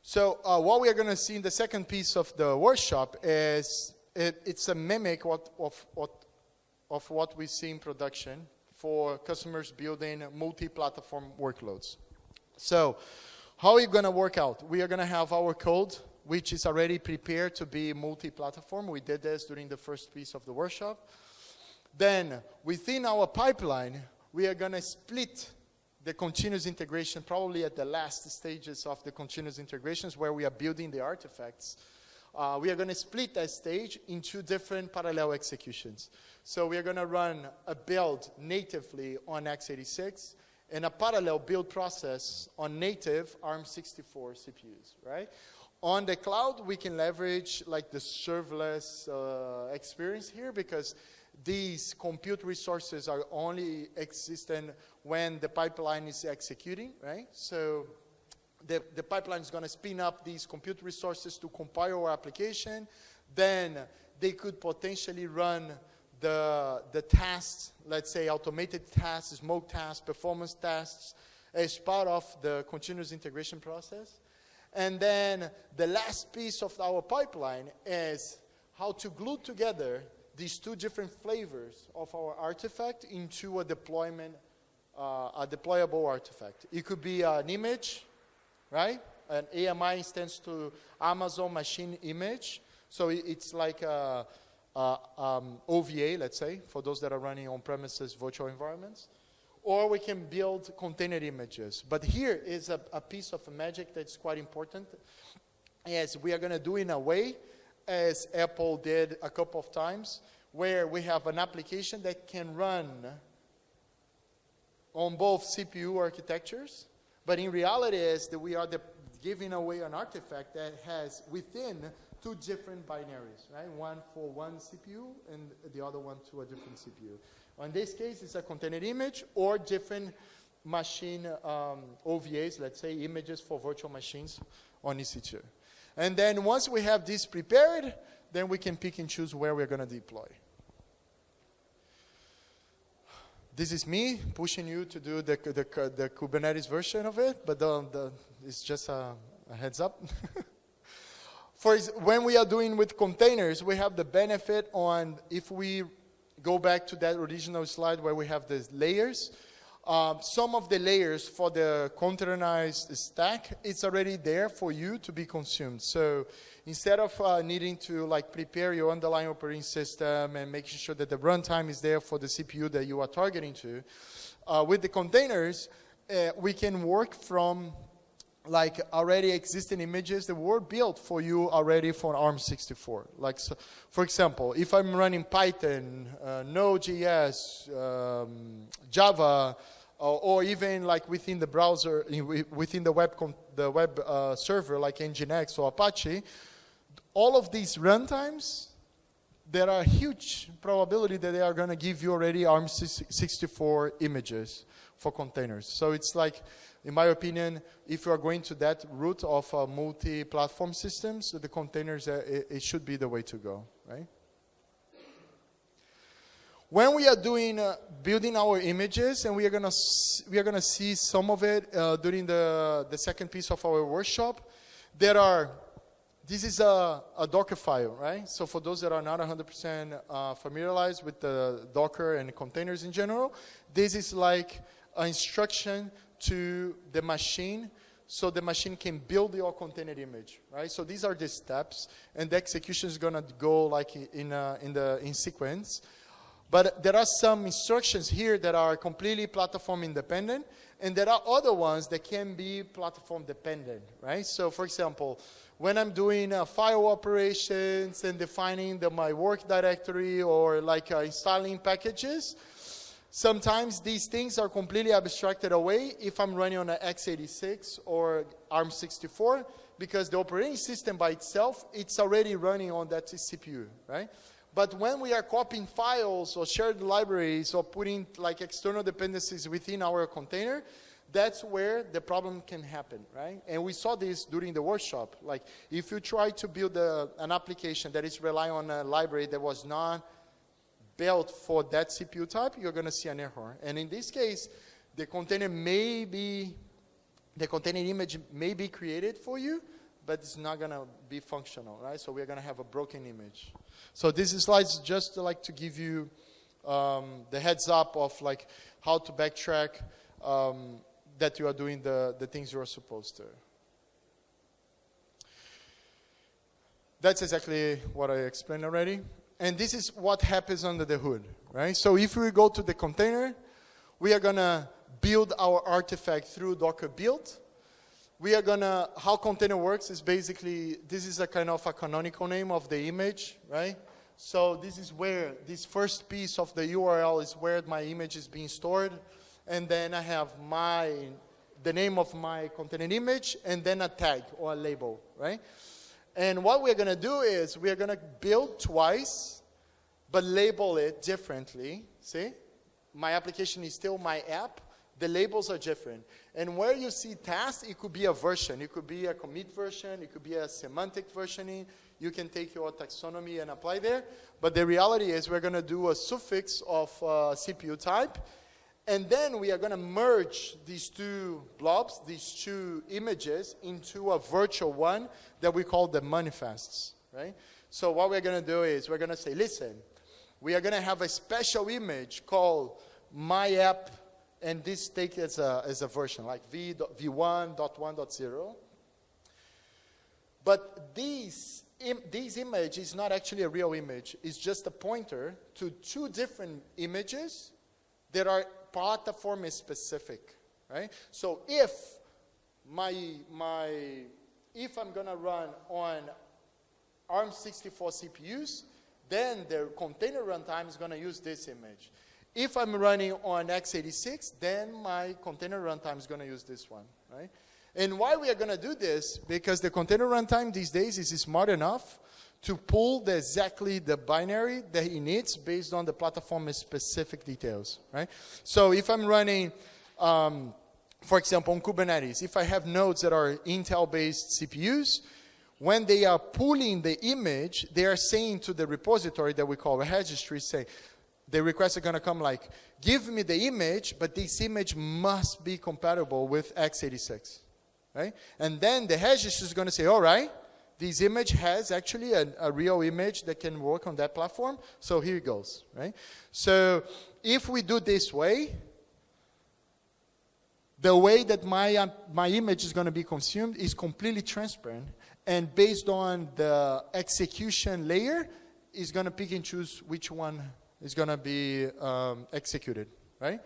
So what we are going to see in the second piece of the workshop is it's a mimic of what we see in production for customers building multi-platform workloads. So how are you going to work out? We are going to have our code, which is already prepared to be multi-platform. We did this during the first piece of the workshop. Then within our pipeline, we are going to split the continuous integration, probably at the last stages of the continuous integrations where we are building the artifacts. We are going to split that stage into different parallel executions. So we are going to run a build natively on x86 and a parallel build process on native ARM64 CPUs, right? On the cloud, we can leverage like the serverless experience here because these compute resources are only existent when the pipeline is executing, right? So the pipeline is going to spin up these compute resources to compile our application. Then they could potentially run the tasks, let's say automated tasks, smoke tasks, performance tasks, as part of the continuous integration process. And then the last piece of our pipeline is how to glue together these two different flavors of our artifact into a deployment, a deployable artifact. It could be an image, right? An AMI stands to Amazon Machine Image. So it's like a OVA, let's say, for those that are running on-premises virtual environments. Or we can build container images. But here is a piece of magic that's quite important, as we are going to do in a way, as Apple did a couple of times, where we have an application that can run on both CPU architectures, but in reality is that we are giving away an artifact that has within two different binaries, right? One for one CPU and the other one to a different CPU. In this case, it's a container image or different machine OVAs, let's say, images for virtual machines on EC2. And then once we have this prepared, then we can pick and choose where we're going to deploy. This is me pushing you to do the Kubernetes version of it, but it's just a heads up. When we are doing with containers, we have the benefit on, if we go back to that original slide where we have the layers, some of the layers for the containerized stack, it's already there for you to be consumed. So instead of needing to prepare your underlying operating system and making sure that the runtime is there for the CPU that you are targeting to, with the containers, we can work from already existing images that were built for you already for ARM64. So, for example, if I'm running Python, Node.js, Java, or even within the browser, within the web server like Nginx or Apache, all of these runtimes, there are huge probability that they are going to give you already ARM64 images for containers. So it's in my opinion, if you are going to that route of multi-platform systems, the containers, it should be the way to go, right? When we are doing building our images, and we are gonna see some of it during the second piece of our workshop. This is a Docker file, right? So for those that are not 100% familiarized with the Docker and containers in general, this is like an instruction to the machine, so the machine can build your container image, right? So these are the steps, and the execution is gonna go in sequence. But there are some instructions here that are completely platform independent, and there are other ones that can be platform dependent, right? So for example, when I'm doing file operations and defining my work directory or installing packages, sometimes these things are completely abstracted away if I'm running on an x86 or ARM64, because the operating system by itself, it's already running on that CPU, right? But when we are copying files or shared libraries or putting external dependencies within our container, that's where the problem can happen, right? And we saw this during the workshop. If you try to build an application that is relying on a library that was not built for that CPU type, you're going to see an error. And in this case, the container image may be created for you, but it's not going to be functional, right? So we're going to have a broken image. So this slide is just to give you the heads up of how to backtrack that you are doing the things you are supposed to. That's exactly what I explained already. And this is what happens under the hood, right? So if we go to the container, we are going to build our artifact through Docker build. We are going to, how container works is basically, this is a kind of a canonical name of the image, right? So this is where, this first piece of the URL is where my image is being stored. And then I have the name of my container image and then a tag or a label, right? And what we're going to do is we're going to build twice, but label it differently. See? My application is still my app, the labels are different. And where you see task, it could be a version. It could be a commit version. It could be a semantic versioning. You can take your taxonomy and apply there. But the reality is we're going to do a suffix of CPU type. And then we are going to merge these two blobs, these two images, into a virtual one that we call the manifests, right? So what we're going to do is we're going to say, listen, we are going to have a special image called my app, and this take as a version, like v1.1.0. But this image is not actually a real image. It's just a pointer to two different images that are platform specific, right? So if if I'm going to run on ARM64 CPUs, then the container runtime is going to use this image. If I'm running on x86, then my container runtime is going to use this one, right? And why we are going to do this? Because the container runtime these days is smart enough to pull exactly the binary that it needs based on the platform-specific details, right? So if I'm running, for example, on Kubernetes, if I have nodes that are Intel-based CPUs, when they are pulling the image, they are saying to the repository that we call a registry, say, the requests are going to come like, give me the image, but this image must be compatible with x86, right? And then the registry is going to say, all right, this image has actually a real image that can work on that platform, so here it goes, right? So if we do this way, the way that my image is going to be consumed is completely transparent, and based on the execution layer, is going to pick and choose which one is going to be executed, right?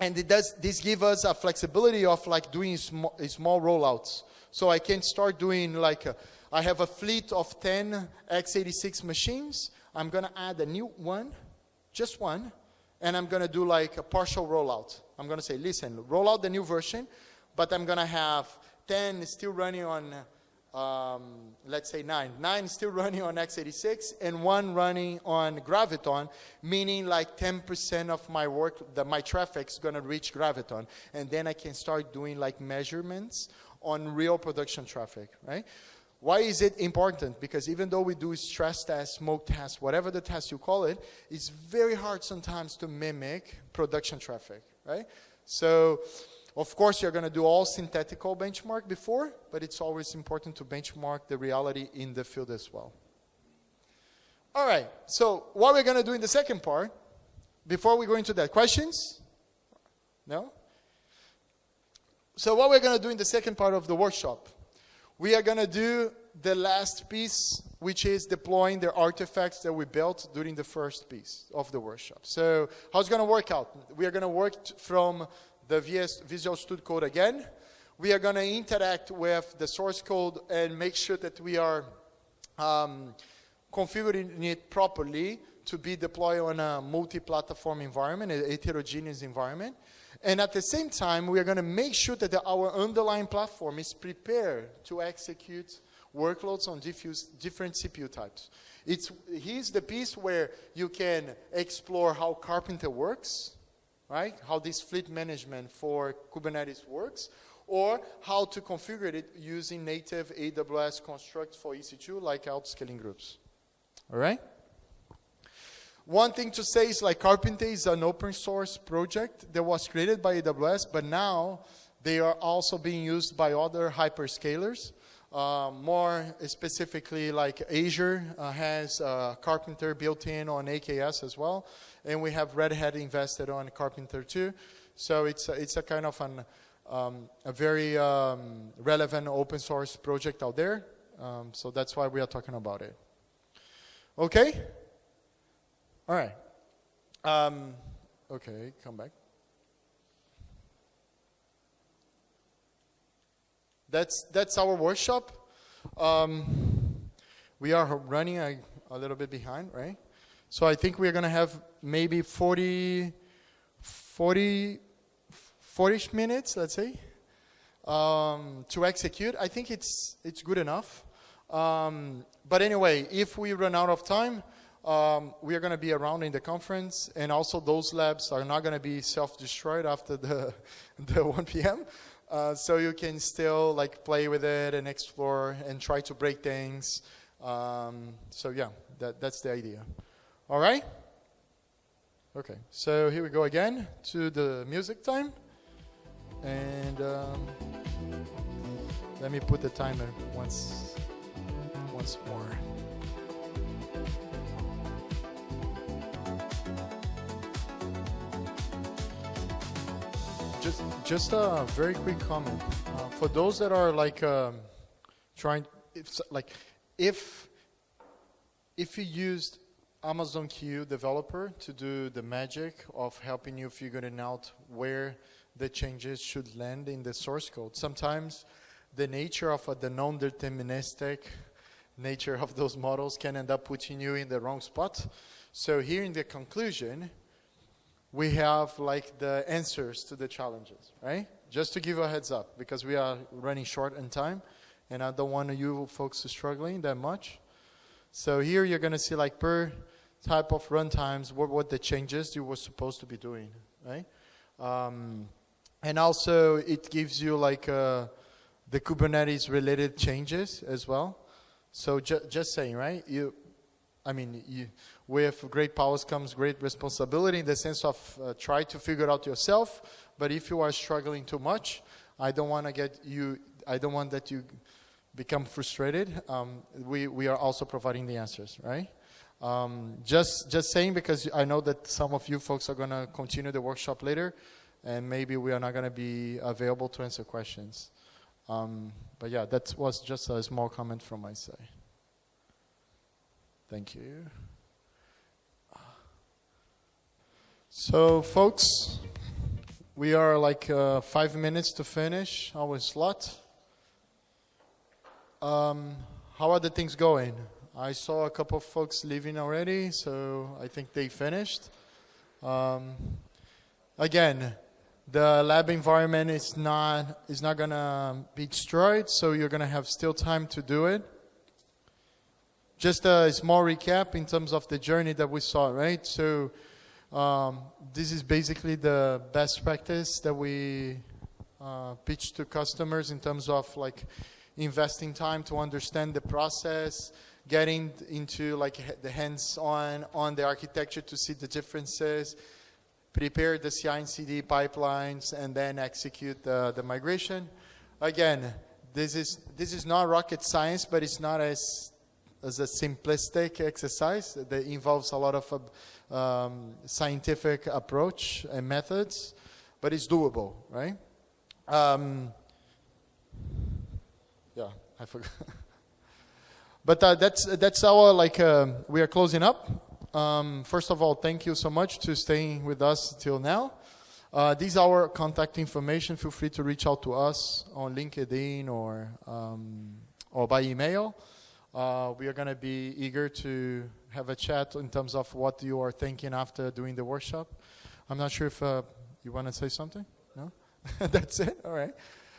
And this gives us a flexibility of like doing small rollouts. So I can start doing like, I have a fleet of 10 x86 machines. I'm going to add a new one, just one, and I'm going to do like a partial rollout. I'm going to say, listen, roll out the new version, but I'm going to have 10 still running on, let's say 9 still running on x86, and 1 running on Graviton, meaning like 10% of my work, my traffic is going to reach Graviton. And then I can start doing like measurements on real production traffic, right? Why is it important? Because even though we do stress tests, smoke tests, whatever the test you call it, it's very hard sometimes to mimic production traffic, right? So, of course, you're going to do all synthetical benchmark before, but it's always important to benchmark the reality in the field as well. All right, so what we're going to do in the second part, before we go into that, questions? No? So what we're going to do in the second part of the workshop, we are going to do the last piece, which is deploying the artifacts that we built during the first piece of the workshop. So how's it going to work out? We are going to work from the Visual Studio Code again. We are going to interact with the source code and make sure that we are configuring it properly to be deployed on a multi-platform environment, a heterogeneous environment. And at the same time, we are going to make sure that our underlying platform is prepared to execute workloads on different CPU types. Here's the piece where you can explore how Carpenter works, right? How this fleet management for Kubernetes works, or how to configure it using native AWS constructs for EC2, like autoscaling groups. All right? One thing to say is like Carpenter is an open source project that was created by AWS, but now they are also being used by other hyperscalers. More specifically, like Azure has Carpenter built in on AKS as well, and we have Red Hat invested on Carpenter too. So it's a kind of a very relevant open source project out there. So that's why we are talking about it. Okay. All right. Okay, come back. That's our workshop. We are running a little bit behind, right? So I think we're going to have maybe 40 minutes, let's say, to execute. I think it's good enough. But anyway, if we run out of time, We are going to be around in the conference, and also those labs are not going to be self-destroyed after the 1 p.m. So you can still like play with it and explore and try to break things. So yeah, that's the idea. All right? Okay, so here we go again to the music time. And let me put the timer once more. Just a very quick comment. For those that are like trying, if you used Amazon Q developer to do the magic of helping you figuring out where the changes should land in the source code, sometimes the nature of the non-deterministic nature of those models can end up putting you in the wrong spot. So here in the conclusion, we have like the answers to the challenges, right? Just to give you a heads up, because we are running short on time, and I don't want you folks struggling that much. So here you're going to see like per type of runtimes what the changes you were supposed to be doing, right? And also it gives you like the Kubernetes related changes as well. So just saying, right? With great powers comes great responsibility in the sense of try to figure it out yourself. But if you are struggling too much, I don't want that you become frustrated. We are also providing the answers, right? Just saying, because I know that some of you folks are going to continue the workshop later, and maybe we are not going to be available to answer questions. But yeah, that was just a small comment from my side. Thank you. So, folks, we are like 5 minutes to finish our slot. How are the things going? I saw a couple of folks leaving already, so I think they finished. Again, the lab environment is not going to be destroyed, so you're going to have still time to do it. Just a small recap in terms of the journey that we saw, right? So this is basically the best practice that we pitch to customers in terms of like investing time to understand the process, getting into like the hands-on on the architecture to see the differences, prepare the CI and CD pipelines, and then execute the migration. Again, this is not rocket science, but it's not as a simplistic exercise that involves a lot of scientific approach and methods, but it's doable, right? Yeah, I forgot. But that's our we are closing up. First of all, thank you so much to staying with us till now. These are our contact information. Feel free to reach out to us on LinkedIn or by email. We are going to be eager to have a chat in terms of what you are thinking after doing the workshop. I'm not sure if you want to say something? No? That's it? All right.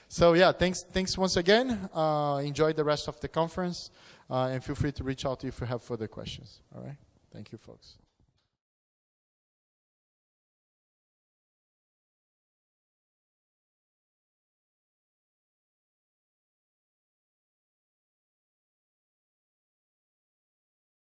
So yeah, thanks once again. Enjoy the rest of the conference, and feel free to reach out if you have further questions. All right. Thank you, folks.